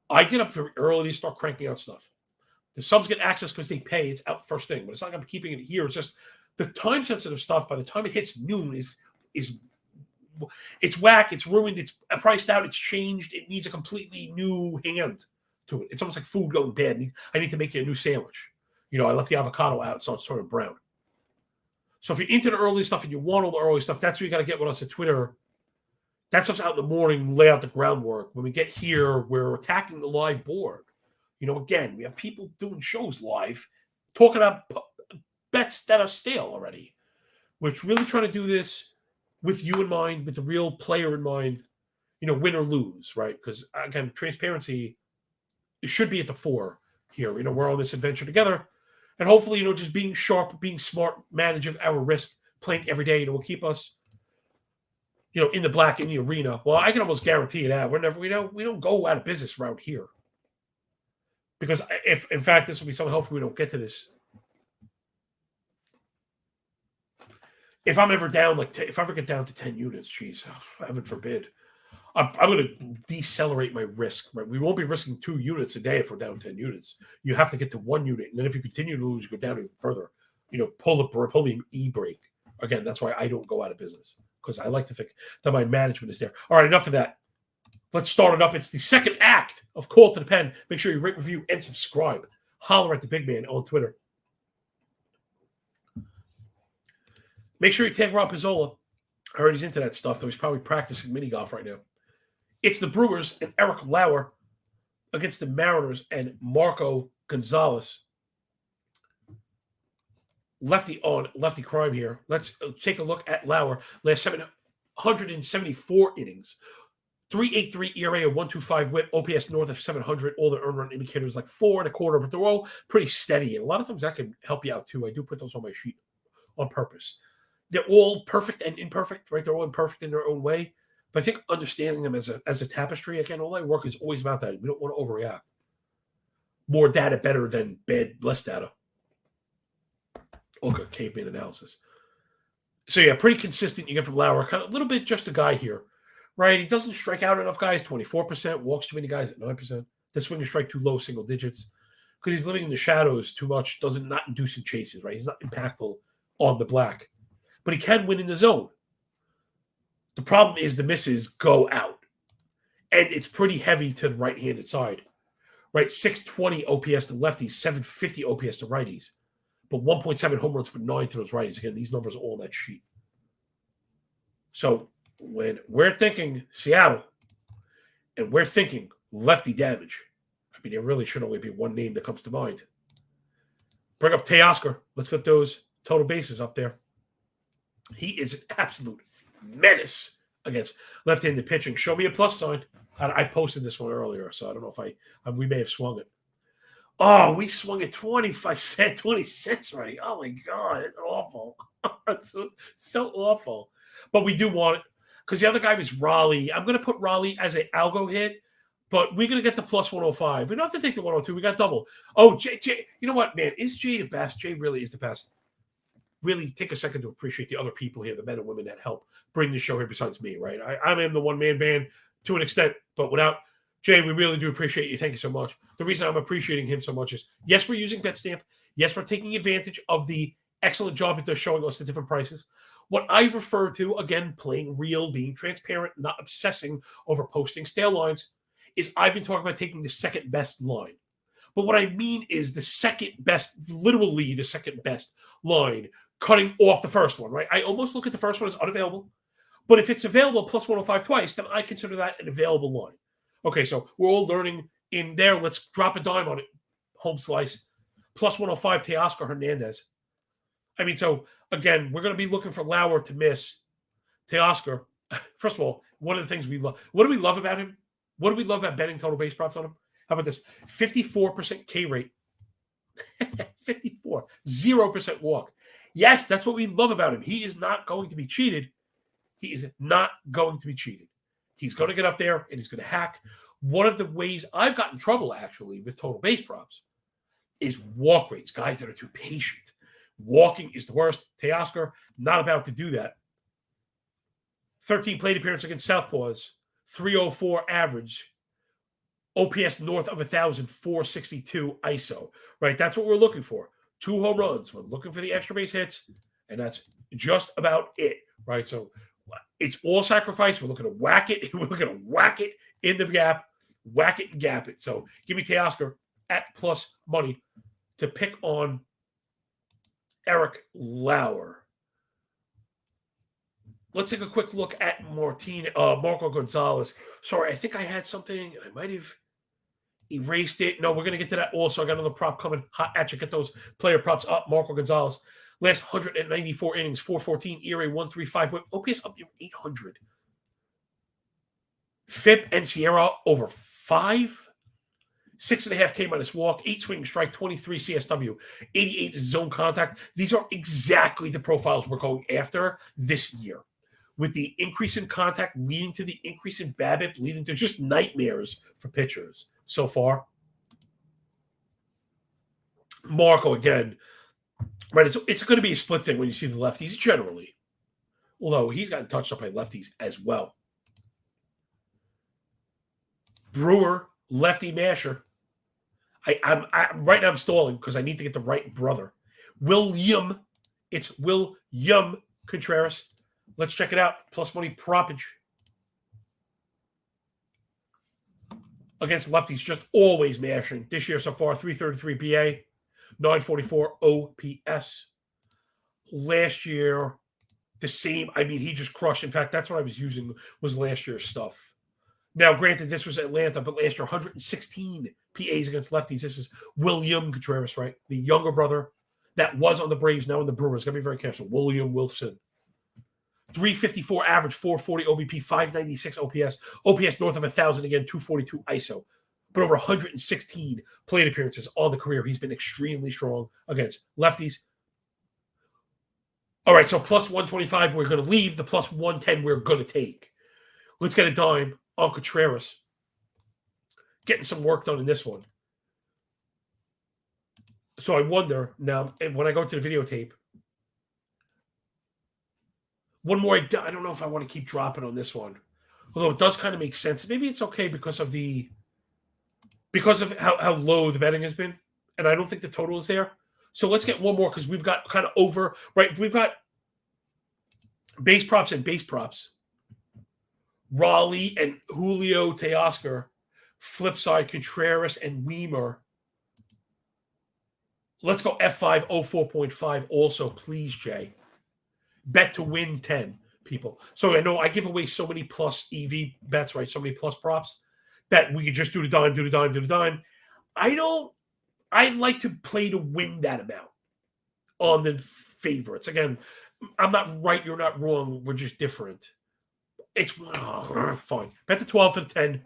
I get up very early to start cranking out stuff. The subs get access because they pay. It's out first thing, but it's not like I'm keeping it here. It's just the time sensitive stuff. By the time it hits noon, is it's whack. It's ruined. It's priced out. It's changed. It needs a completely new hand to it. It's almost like food going bad. I need to make you a new sandwich. You know, I left the avocado out, so it's sort of brown. So if you're into the early stuff and you want all the early stuff, that's what you got to get with us at Twitter. That stuff's out in the morning, lay out the groundwork. When we get here, we're attacking the live board. You know, again, we have people doing shows live, talking about bets that are stale already. We're really trying to do this with you in mind, with the real player in mind, you know, win or lose, right? Because, again, transparency should be at the fore here. You know, we're on this adventure together. And hopefully, you know, just being sharp, being smart, managing our risk, playing every day, you know, will keep us, you know, in the black in the arena. Well, I can almost guarantee you that we don't go out of business around here. Because if, in fact, this will be something, hopefully we don't get to this. If I'm ever down, if I ever get down to 10 units, geez, heaven forbid, I'm going to decelerate my risk. Right? We won't be risking 2 units a day if we're down 10 units. You have to get to 1 unit, and then if you continue to lose, you go down even further. You know, pull the e-brake. Again, that's why I don't go out of business, because I like to think that my management is there. All right, enough of that. Let's start it up. It's the second act of Call to the Pen. Make sure you rate, review, and subscribe. Holler at the big man on Twitter. Make sure you tag Rob Pizzola. I heard he's into that stuff, though he's probably practicing mini golf right now. It's the Brewers and Eric Lauer against the Mariners and Marco Gonzalez. Lefty on, lefty crime here. Let's take a look at Lauer. Last 774 innings. 3.83 ERA, a 1.25 WHIP, OPS north of 700. All the earned run indicators like 4.25, but they're all pretty steady. And a lot of times that can help you out too. I do put those on my sheet on purpose. They're all perfect and imperfect, right? They're all imperfect in their own way. But I think understanding them as a tapestry, again, all my work is always about that. We don't want to overreact. More data better than less data. Okay, caveman analysis. So yeah, pretty consistent you get from Lauer. Kind of a little bit just a guy here, right? He doesn't strike out enough guys, 24%, walks too many guys at 9%. The swing and strike too low, single digits. Because he's living in the shadows too much, not inducing chases, right? He's not impactful on the black. But he can win in the zone. The problem is the misses go out. And it's pretty heavy to the right-handed side. Right? 620 OPS to lefties, 750 OPS to righties. But 1.7 home runs per 9 to those righties. Again, these numbers are all on that sheet. So when we're thinking Seattle and we're thinking lefty damage, I mean, there really should only be one name that comes to mind. Bring up Teoscar. Let's get those total bases up there. He is an absolute menace against left-handed pitching. Show me a plus sign. I posted this one earlier, so I don't know if we may have swung it. Oh, we swung at 25 cents, 26 already. Oh, my God. It's awful. It's so awful. But we do want it because the other guy was Raleigh. I'm going to put Raleigh as an algo hit, but we're going to get the plus 105. We don't have to take the 102. We got double. Oh, Jay, you know what, man? Is Jay the best? Jay really is the best. Really take a second to appreciate the other people here, the men and women that help bring the show here besides me, right? I am the one-man band to an extent, but without Jay, we really do appreciate you. Thank you so much. The reason I'm appreciating him so much is, yes, we're using BetStamp. Yes, we're taking advantage of the excellent job that they're showing us the different prices. What I refer to, again, playing real, being transparent, not obsessing over posting stale lines, is I've been talking about taking the second best line. But what I mean is the second best, literally the second best line, cutting off the first one, right? I almost look at the first one as unavailable. But if it's available plus 105 twice, then I consider that an available line. Okay, so we're all learning in there. Let's drop a dime on it. Home slice. Plus 105, Teoscar Hernandez. I mean, so again, we're going to be looking for Lauer to miss. Teoscar, first of all, one of the things we love. What do we love about him? What do we love about betting total base props on him? How about this? 54% K rate. 54. 0% walk. Yes, that's what we love about him. He is not going to be cheated. He is not going to be cheated. He's going to get up there and he's going to hack. One of the ways I've gotten in trouble, actually, with total base props is walk rates. Guys that are too patient. Walking is the worst. Teoscar, not about to do that. 13 plate appearance against Southpaws. 304 average. OPS north of 1,000, 462 ISO. Right? That's what we're looking for. 2 home runs. We're looking for the extra base hits. And that's just about it. Right? So it's all sacrifice. We're looking to whack it. We're looking to whack it in the gap. Whack it and gap it. So give me Teoscar at plus money to pick on Eric Lauer. Let's take a quick look at Marco Gonzalez. Sorry, I think I had something. I might have erased it. No, we're going to get to that also. I got another prop coming hot at you. Get those player props up. Marco Gonzalez. Last 194 innings, 414, ERA 135, whip, OPS up near 800. FIP and Sierra over 5. 6.5 K minus walk, 8 swing strike, 23 CSW, 88 zone contact. These are exactly the profiles we're going after this year. With the increase in contact leading to the increase in BABIP, leading to just nightmares for pitchers so far. Marco, again, right? It's going to be a split thing when you see the lefties generally. Although he's gotten touched up by lefties as well. Brewer, lefty masher. I'm right now I'm stalling because I need to get the right brother. William. It's William Contreras. Let's check it out. Plus money propage. Against lefties, just always mashing. This year so far, 333 PA, 944 OPS. Last year, the same. I mean, he just crushed. In fact, that's what I was using was last year's stuff. Now, granted, this was Atlanta, but last year, 116 PAs against lefties. This is William Contreras, right? The younger brother that was on the Braves, now in the Brewers. Got to be very careful. William Wilson. 354 average, 440 OBP, 596 OPS. OPS north of 1,000 again, 242 ISO. But over 116 plate appearances on the career. He's been extremely strong against lefties. All right, so plus 125 we're going to leave. The plus 110 we're going to take. Let's get a dime on Contreras. Getting some work done in this one. So I wonder now, and when I go to the videotape, one more, I don't know if I want to keep dropping on this one. Although it does kind of make sense. Maybe it's okay because of how low the betting has been. And I don't think the total is there. So let's get one more because we've got kind of over, right? We've got base props and base props. Raleigh and Julio Teoscar. Flip side, Contreras and Weimer. Let's go F5, 04.5 also, please, Jay. Bet to win 10, people. So I know I give away so many plus EV bets, right? So many plus props that we could just do the dime. I like to play to win that amount on the favorites. Again, I'm not right, you're not wrong. We're just different. It's fine. Bet to 12 for the 10.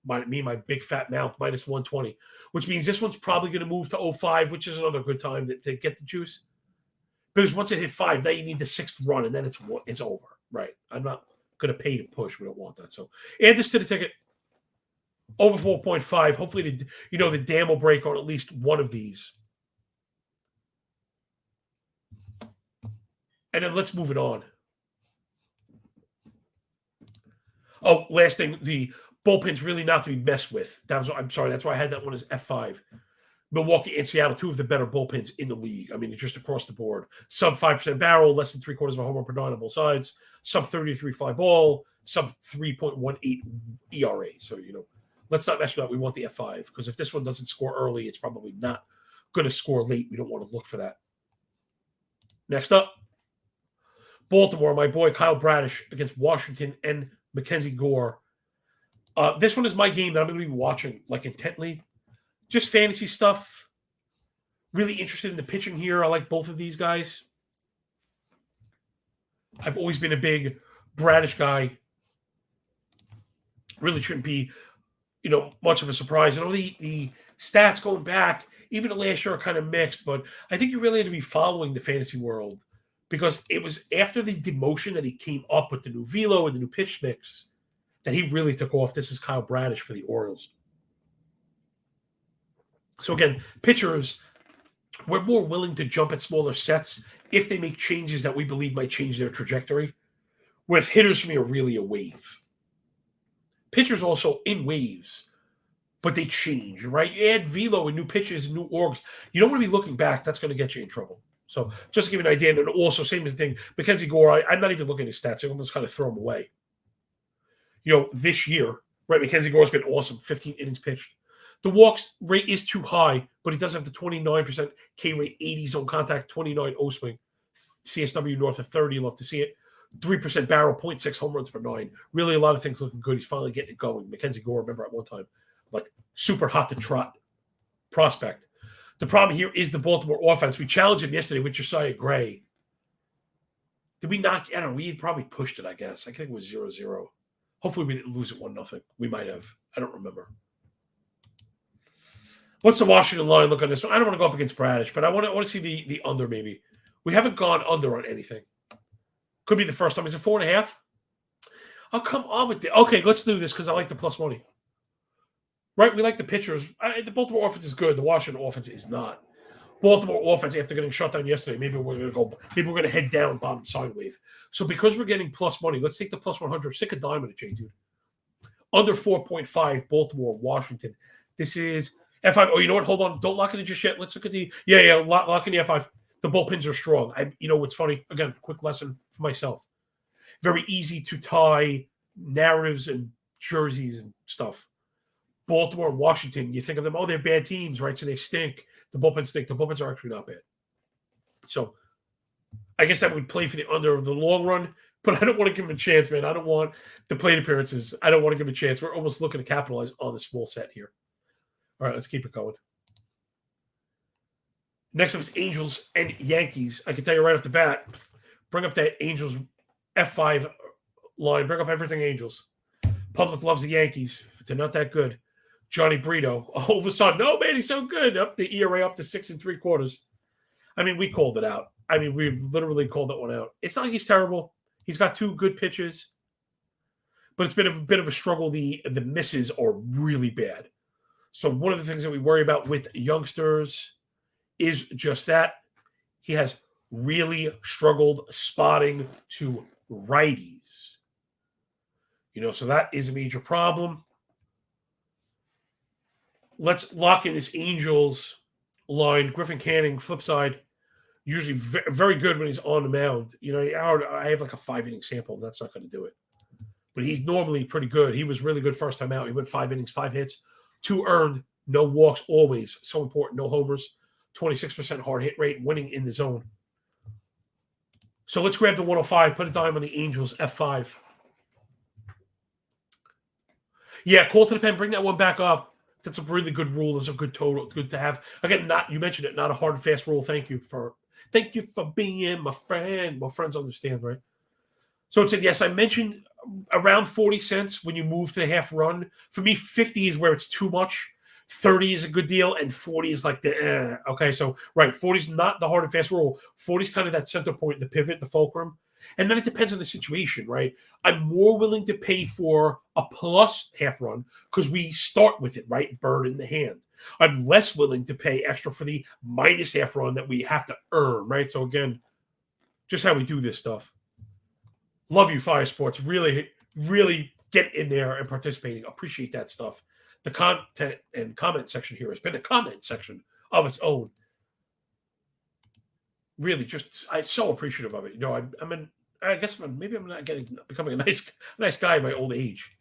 My big fat mouth, minus 120, which means this one's probably going to move to 05, which is another good time to get the juice. Because once it hit 5, now you need the 6th run, and then it's over, right? I'm not going to pay to push. We don't want that. So add this to the ticket. Over 4.5. Hopefully, the dam will break on at least one of these. And then let's move it on. Oh, last thing, the bullpen's really not to be messed with. I'm sorry. That's why I had that one as F5. Milwaukee and Seattle, 2 of the better bullpens in the league. I mean, it's just across the board. Sub 5% barrel, less than 3/4 of a home run per 9 on both sides. Sub 33 fly ball, sub 3.18 ERA. So, let's not mess with that. We want the F5 because if this one doesn't score early, it's probably not going to score late. We don't want to look for that. Next up, Baltimore, my boy Kyle Bradish against Washington and Mackenzie Gore. This one is my game that I'm going to be watching like intently. Just fantasy stuff. Really interested in the pitching here. I like both of these guys. I've always been a big Bradish guy. Really shouldn't be, much of a surprise. And all the stats going back, even the last year, are kind of mixed. But I think you really had to be following the fantasy world because it was after the demotion that he came up with the new velo and the new pitch mix that he really took off. This is Kyle Bradish for the Orioles. So again, pitchers, we're more willing to jump at smaller sets if they make changes that we believe might change their trajectory. Whereas hitters for me are really a wave. Pitchers also in waves, but they change, right? You add velo and new pitches and new orgs. You don't want to be looking back. That's going to get you in trouble. So just to give you an idea, and also same thing, Mackenzie Gore, I'm not even looking at his stats. I almost kind of throw him away. This year, right, Mackenzie Gore's been awesome, 15 innings pitched. The walks rate is too high, but he does have the 29% K rate, 80 zone contact, 29 O swing, CSW north of 30. Love to see it. 3% barrel, 0.6 home runs per 9. Really, a lot of things looking good. He's finally getting it going. Mackenzie Gore, remember at one time, like super hot to trot prospect. The problem here is the Baltimore offense. We challenged him yesterday with Josiah Gray. Did we not? I don't know. We had probably pushed it, I guess. I think it was 0-0. Hopefully we didn't lose it 1-0. We might have. I don't remember. What's the Washington line look on this one? I don't want to go up against Bradish, but I want to see the under maybe. We haven't gone under on anything. Could be the first time. Is it 4.5? Oh, come on with it. Okay, let's do this because I like the plus money. Right? We like the pitchers. The Baltimore offense is good. The Washington offense is not. Baltimore offense, after getting shut down yesterday, maybe we're going to head down bottom side wave. So because we're getting plus money, let's take the plus 100. Stick a dime in it, Jay, dude. Under 4.5, Baltimore, Washington. This is F5. Oh, you know what? Hold on. Don't lock it in just yet. Let's look at the lock in the F5. The bullpens are strong. What's funny? Again, quick lesson for myself. Very easy to tie narratives and jerseys and stuff. Baltimore and Washington, you think of them, they're bad teams, right? So they stink. The bullpens stink. The bullpens are actually not bad. So I guess that would play for the under of the long run, but I don't want to give him a chance, man. I don't want the plate appearances. I don't want to give him a chance. We're almost looking to capitalize on the small set here. All right, let's keep it going. Next up is Angels and Yankees. I can tell you right off the bat, bring up that Angels F5 line. Bring up everything Angels. Public loves the Yankees. They're not that good. Johnny Brito, all of a sudden, no, man, he's so good. Up the ERA up to 6 3/4. We called it out. We literally called that one out. It's not like he's terrible. He's got 2 good pitches, but it's been a bit of a struggle. The misses are really bad. So one of the things that we worry about with youngsters is just that. He has really struggled spotting to righties. So that is a major problem. Let's lock in this Angels line. Griffin Canning, flip side, usually very good when he's on the mound. I have like a 5-inning sample. That's not going to do it. But he's normally pretty good. He was really good first time out. He went 5 innings, 5 hits, 2 earned, no walks always. So important, no homers, 26% hard hit rate, winning in the zone. So let's grab the 105, put a dime on the Angels, F5. Yeah, call to the pen, bring that one back up. That's a really good rule. That's a good total. It's good to have. Again, you mentioned it, not a hard and fast rule. Thank you for being my friend. My friends understand, right? So it said, yes, I mentioned around 40 cents when you move to the half run. For me, 50 is where it's too much. 30 is a good deal, and 40 is like the Okay, so right, 40 is not the hard and fast rule. 40 is kind of that center point, the pivot, the fulcrum. And then it depends on the situation, right? I'm more willing to pay for a plus half run because we start with it, right? Bird in the hand. I'm less willing to pay extra for the minus half run that we have to earn, right? So again, just how we do this stuff. Love you, Fire Sports. Really, really get in there and participating. Appreciate that stuff. The content and comment section here has been a comment section of its own. Really, I'm so appreciative of it. Maybe I'm not becoming a nice guy in my old age.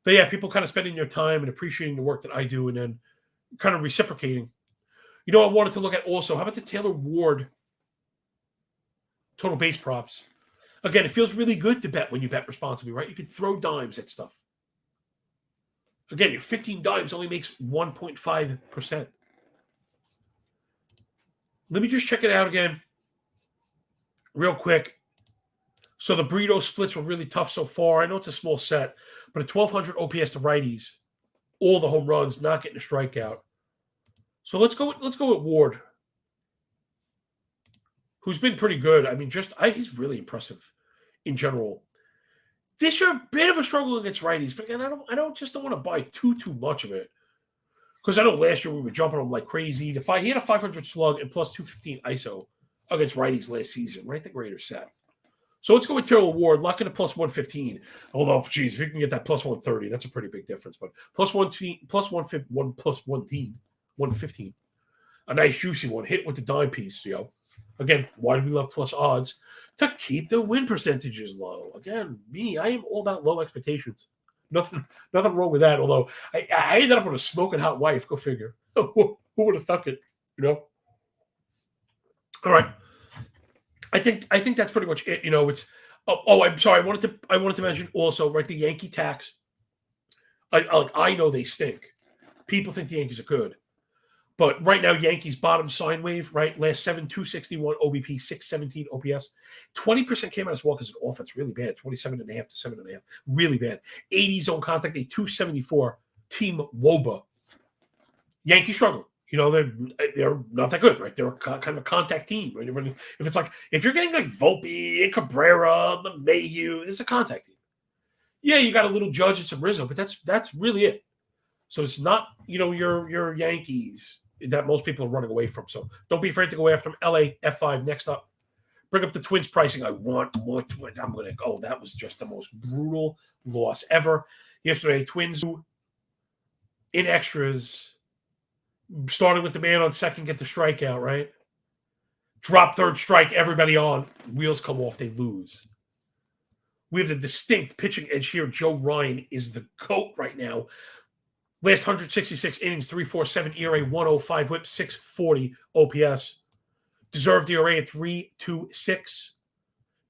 But yeah, people kind of spending their time and appreciating the work that I do and then kind of reciprocating. You know, I wanted to look at also, how about the Taylor Ward total base props? Again, it feels really good to bet when you bet responsibly, right? You can throw dimes at stuff. Again, your 15 dimes only makes 1.5%. Let me just check it out again real quick. So the Brito splits were really tough so far. I know it's a small set, but a 1,200 OPS to righties, all the home runs, not getting a strikeout. So let's go with Ward, who's been pretty good. I mean, he's really impressive in general. This year, a bit of a struggle against righties, but again, I don't want to buy too much of it. Because I know last year we were jumping him like crazy. He had a 500 slug and plus 215 ISO against righties last season, right? The greater set. So let's go with Taylor Ward, lock in a plus 115. Although, geez, if you can get that plus 130, that's a pretty big difference. But plus 115. A nice juicy one, hit with the dime piece, Again, why do we love plus odds? To keep the win percentages low. Again, I am all about low expectations. Nothing wrong with that. Although I ended up with a smoking hot wife. Go figure. Who would have thought it? All right. I think that's pretty much it. It's. I'm sorry. I wanted to mention also, right, the Yankee tax. I know they stink. People think the Yankees are good. But right now, Yankees bottom sine wave, right? Last 7, 261 OBP, 617 OPS. 20% came out as well because of offense, really bad. 27.5 to 7.5, really bad. 80 zone contact, a 274 team WOBA. Yankees struggle. They're not that good, right? They're kind of a contact team, right? If you're getting like Volpe and Cabrera, the Mayhew, it's a contact team. Yeah, you got a little Judge and some Rizzo, but that's really it. So it's not, your Yankees that most people are running away from. So don't be afraid to go after them. LA F5 next up. Bring up the Twins pricing. I want more Twins. I'm going to go. That was just the most brutal loss ever. Yesterday, Twins in extras, starting with the man on second, get the strikeout, right? Drop third strike, everybody on. Wheels come off, they lose. We have the distinct pitching edge here. Joe Ryan is the GOAT right now. Last 166 innings, 3.47 ERA, 105 whip, 640 OPS. Deserved ERA at 3.26.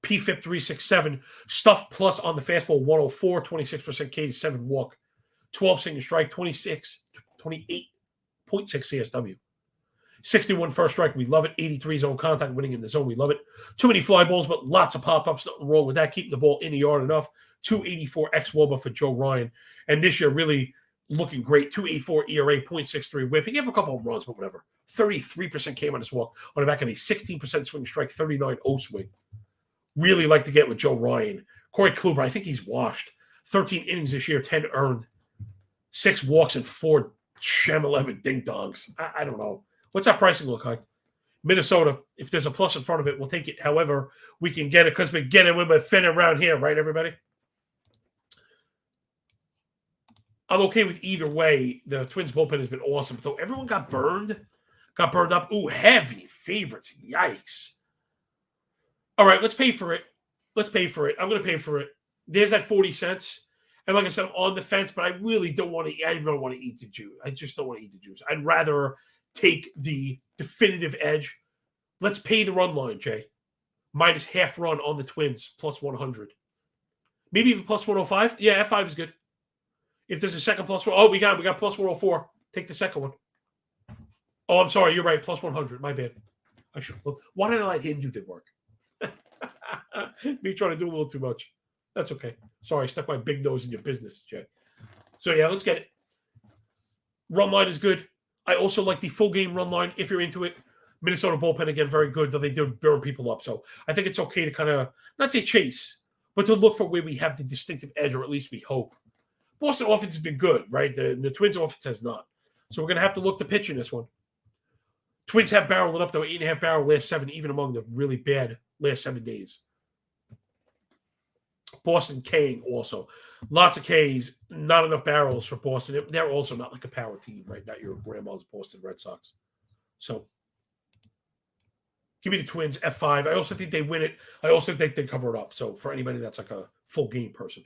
PFIP 3.67. Stuff plus on the fastball 104, 26% K to 7 walk. 12 single strike, 28.6 CSW. 61 first strike, we love it. 83 zone contact, winning in the zone, we love it. Too many fly balls, but lots of pop-ups. Nothing wrong with that. Keeping the ball in the yard enough. 284 ex-WOBA for Joe Ryan. And this year, really looking great. 2.84 ERA, 0.63 whip. He gave him a couple of runs, but whatever. 33% came on his walk on the back of a 16% swing strike, 39-0 swing. Really like to get with Joe Ryan. Corey Kluber, I think he's washed. 13 innings this year, 10 earned. 6 walks and 4 sham-11 ding-dongs. I don't know. What's that pricing look like? Minnesota, if there's a plus in front of it, we'll take it however we can get it because we get it with a fin around here, right, everybody? I'm okay with either way. The Twins bullpen has been awesome. Though everyone got burned up. Ooh, heavy favorites. Yikes. All right, let's pay for it. I'm going to pay for it. There's that 40 cents. And like I said, I'm on the fence, but I really don't want to. I don't want to eat the juice. I just don't want to eat the juice. I'd rather take the definitive edge. Let's pay the run line, Jay. Minus half run on the Twins, plus 100. Maybe even plus 105. Yeah, F5 is good. If there's a second plus one, we got plus 104. Take the second one. Oh, I'm sorry. You're right. Plus 100. My bad. I should. Why didn't I let him do the work? Me trying to do a little too much. That's okay. Sorry, I stuck my big nose in your business, Jay. So, yeah, let's get it. Run line is good. I also like the full game run line if you're into it. Minnesota bullpen, again, very good, though they do burn people up. So I think it's okay to kind of, not say chase, but to look for where we have the distinctive edge, or at least we hope. Boston offense has been good, right? The Twins offense has not. So we're going to have to look to pitch in this one. Twins have barreled it up, though, 8.5 barrel last 7, even among the really bad last 7 days. Boston K'ing also. Lots of Ks, not enough barrels for Boston. They're also not like a power team, right? Not your grandma's Boston Red Sox. So give me the Twins, F5. I also think they win it. I also think they cover it up. So for anybody that's like a full game person.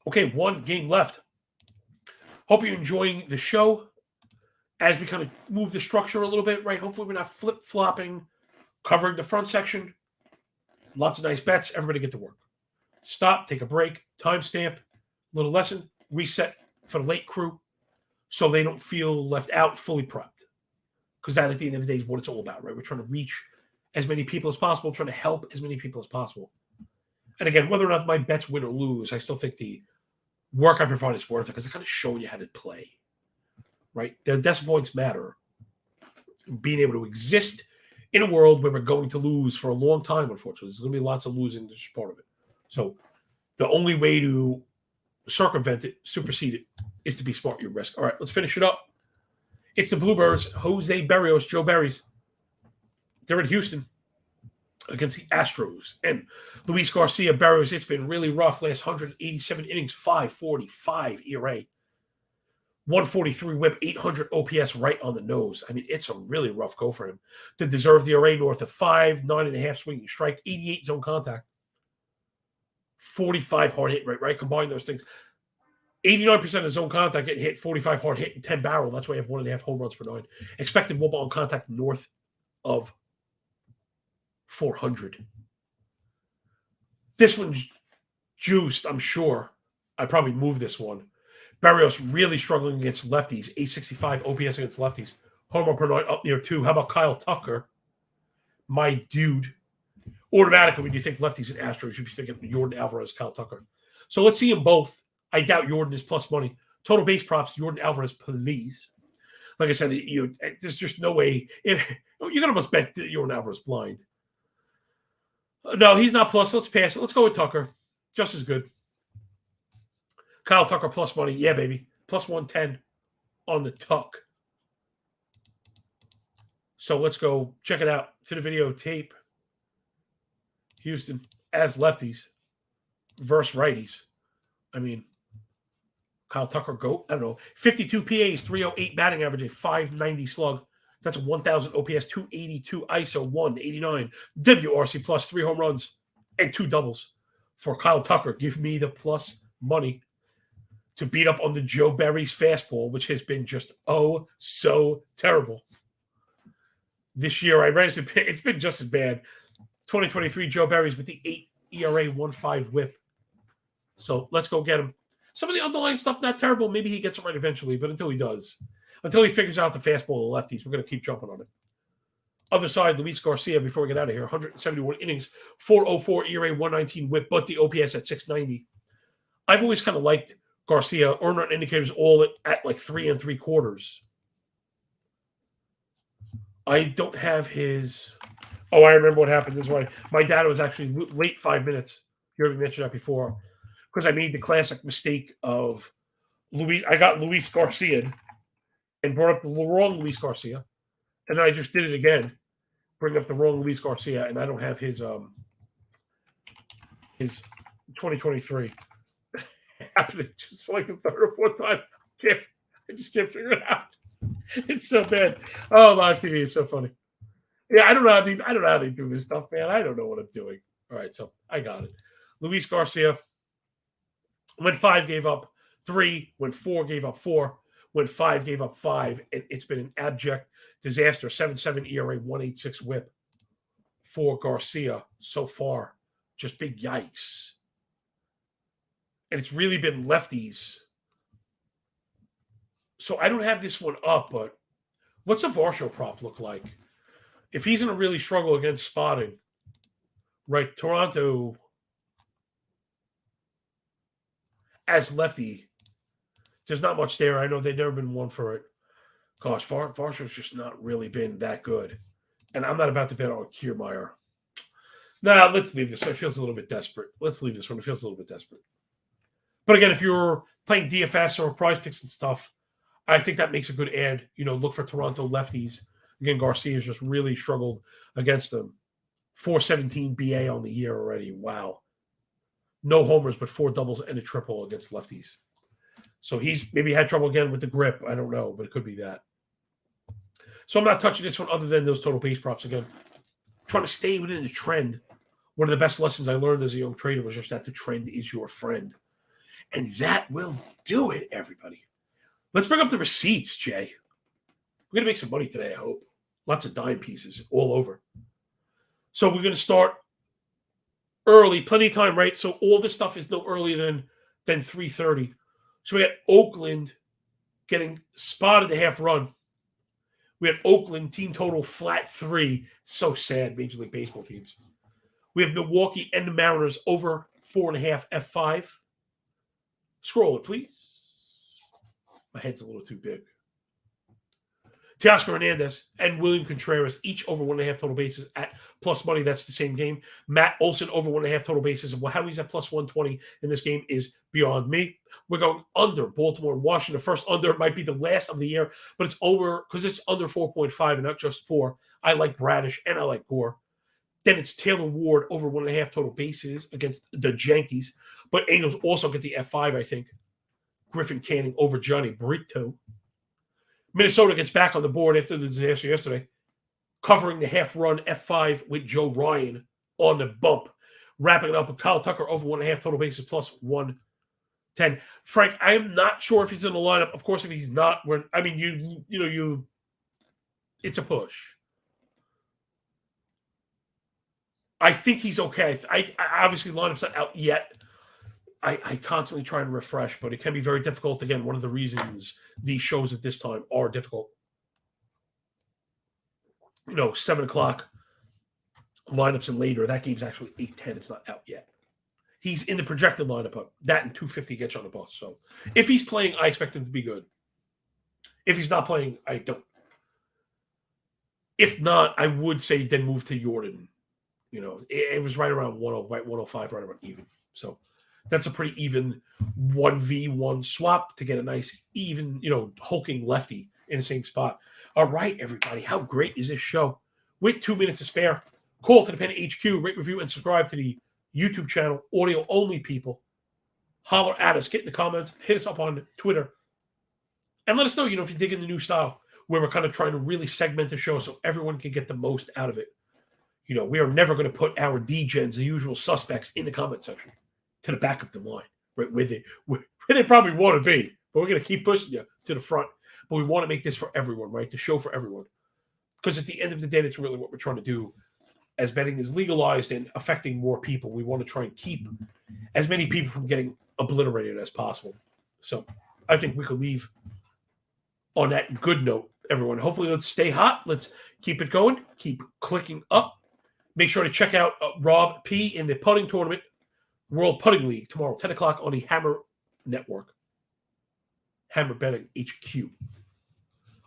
Okay, one game left. Hope you're enjoying the show as we kind of move the structure a little bit, right? Hopefully we're not flip-flopping, covering the front section. Lots of nice bets. Everybody get to work. Stop, take a break, timestamp, little lesson, reset for the late crew so they don't feel left out, fully prepped. Because that, at the end of the day, is what it's all about, right? We're trying to reach as many people as possible, trying to help as many people as possible. And again, whether or not my bets win or lose, I still think the work I provide is worth it because I kind of show you how to play, right? The decimal points matter. Being able to exist in a world where we're going to lose for a long time, unfortunately. There's going to be lots of losing. This is part of it. So the only way to circumvent it, supersede it, is to be smart your risk. All right, let's finish it up. It's the Bluebirds, Jose Berrios, Joe Berries. They're in Houston against the Astros. And Luis Garcia, Berrios, it's been really rough. Last 187 innings, 545 ERA. 143 whip, 800 OPS right on the nose. I mean, it's a really rough go for him. To deserve the ERA north of 5, 9.5 swinging strike, 88 zone contact, 45 hard hit rate, right? Combine those things. 89% of zone contact getting hit, 45 hard hit, and 10 barrel. That's why you have 1.5 home runs per 9. Expected WOBA on contact north of 400. This one's juiced, I'm sure. I probably move this one. Berrios really struggling against lefties. 865 OPS against lefties. Home run per 9 up near 2. How about Kyle Tucker? My dude. Automatically, when you think lefties and Astros, you'd be thinking Jordan Alvarez, Kyle Tucker. So let's see them both. I doubt Jordan is plus money. Total base props, Jordan Alvarez, please. Like I said, there's just no way. You can almost bet that Jordan Alvarez blind. No, he's not plus. Let's pass it. Let's go with Tucker. Just as good. Kyle Tucker plus money. Yeah, baby. Plus 110 on the Tuck. So let's go check it out to the videotape. Houston as lefties versus righties. I mean, Kyle Tucker, GOAT. I don't know. 52 PAs, 308 batting average, a 590 slug. That's a 1,000 OPS, 282 ISO, 189 WRC plus, 3 home runs, and 2 doubles for Kyle Tucker. Give me the plus money to beat up on the Joe Berry's fastball, which has been just so terrible. This year, I read it's been just as bad. 2023 Joe Berry's with the 8 ERA, 1.5 whip. So let's go get him. Some of the underlying stuff, not terrible. Maybe he gets it right eventually, but until he does, until he figures out the fastball of the lefties, we're going to keep jumping on it. Other side, Luis Garcia, before we get out of here, 171 innings, 404 ERA, 119 whip, but the OPS at 690. I've always kind of liked Garcia, earned run indicators all at like 3 3/4. I don't have his. Oh, I remember what happened. This is why my data was actually late 5 minutes. You heard me mention that before. Because I made the classic mistake of I got Luis Garcia and brought up the wrong Luis Garcia. And then I just did it again, bring up the wrong Luis Garcia, and I don't have his 2023. Happened just for like the 3rd or 4th time. I just can't figure it out. It's so bad. Oh, live TV is so funny. Yeah, I don't know how they do this stuff, man. I don't know what I'm doing. All right, so I got it. Luis Garcia. When 5 gave up 3, when 4 gave up 4, when 5 gave up 5, and it's been an abject disaster. 7.7 ERA, 1.86 whip for Garcia so far. Just big yikes. And it's really been lefties. So I don't have this one up, but what's a Varsho prop look like? If he's going to really struggle against spotting, right, Toronto as lefty, there's not much there. I know they've never been one for it. Gosh, Varsho's just not really been that good. And I'm not about to bet on Kiermaier. Nah, let's leave this. It feels a little bit desperate. Let's leave this one. It feels a little bit desperate. But again, if you're playing DFS or prize picks and stuff, I think that makes a good ad. Look for Toronto lefties. Again, Garcia's just really struggled against them. 417 BA on the year already. Wow. No homers, but 4 doubles and a triple against lefties. So he's maybe had trouble again with the grip. I don't know, but it could be that. So I'm not touching this one other than those total base props again. Trying to stay within the trend. One of the best lessons I learned as a young trader was just that the trend is your friend. And that will do it, everybody. Let's bring up the receipts, Jay. We're going to make some money today, I hope. Lots of dime pieces all over. So we're going to start early, plenty of time, right? So all this stuff is no earlier than 3:30. So we had Oakland getting spotted the half run. We had Oakland team total flat 3. So sad, Major League Baseball teams. We have Milwaukee and the Mariners over 4.5 F5. Scroll it, please. My head's a little too big. Teoscar Hernandez and William Contreras each over 1.5 total bases at plus money. That's the same game. Matt Olson over 1.5 total bases. And how he's at plus 120 in this game is beyond me. We're going under Baltimore and Washington. The first under might be the last of the year, but it's over because it's under 4.5 and not just 4. I like Bradish and I like Gore. Then it's Taylor Ward over 1.5 total bases against the Yankees. But Angels also get the F5, I think. Griffin Canning over Johnny Brito. Minnesota gets back on the board after the disaster yesterday, covering the half-run F5 with Joe Ryan on the bump. Wrapping it up with Kyle Tucker over 1.5 total bases plus 110. Frank, I am not sure if he's in the lineup. Of course, if he's not, it's a push. I think he's okay. I obviously lineup's not out yet. I constantly try and refresh, but it can be very difficult. Again, one of the reasons these shows at this time are difficult. 7 o'clock lineups and later. That game's actually 8:10. It's not out yet. He's in the projected lineup. That and 250 gets you on the bus. So if he's playing, I expect him to be good. If he's not playing, I don't. If not, I would say then move to Jordan. It was right around 105, right around even. So that's a pretty even 1v1 swap to get a nice, even, hulking lefty in the same spot. All right, everybody. How great is this show? With 2 minutes to spare, call to the Pen HQ, rate, review, and subscribe to the YouTube channel. Audio only, people. Holler at us. Get in the comments. Hit us up on Twitter. And let us know, if you dig in the new style, where we're kind of trying to really segment the show so everyone can get the most out of it. We are never going to put our D-gens, the usual suspects, in the comment section. To the back of the line, right where they probably want to be. But we're going to keep pushing you to the front. But we want to make this for everyone, right? The show for everyone. Because at the end of the day, that's really what we're trying to do. As betting is legalized and affecting more people, we want to try and keep as many people from getting obliterated as possible. So I think we could leave on that good note, everyone. Hopefully, let's stay hot. Let's keep it going. Keep clicking up. Make sure to check out Rob P. in the putting tournament. World Putting League tomorrow, 10 o'clock on the Hammer Network. Hammer Betting HQ.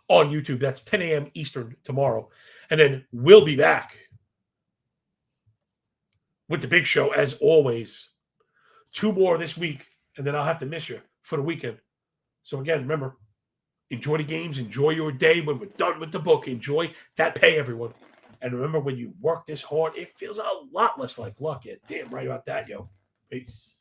On YouTube. That's 10 a.m. Eastern tomorrow. And then we'll be back with the big show, as always. 2 more this week, and then I'll have to miss you for the weekend. So again, remember, enjoy the games. Enjoy your day. When we're done with the book, enjoy that pay, everyone. And remember, when you work this hard, it feels a lot less like luck. Yeah, damn right about that, yo. Peace.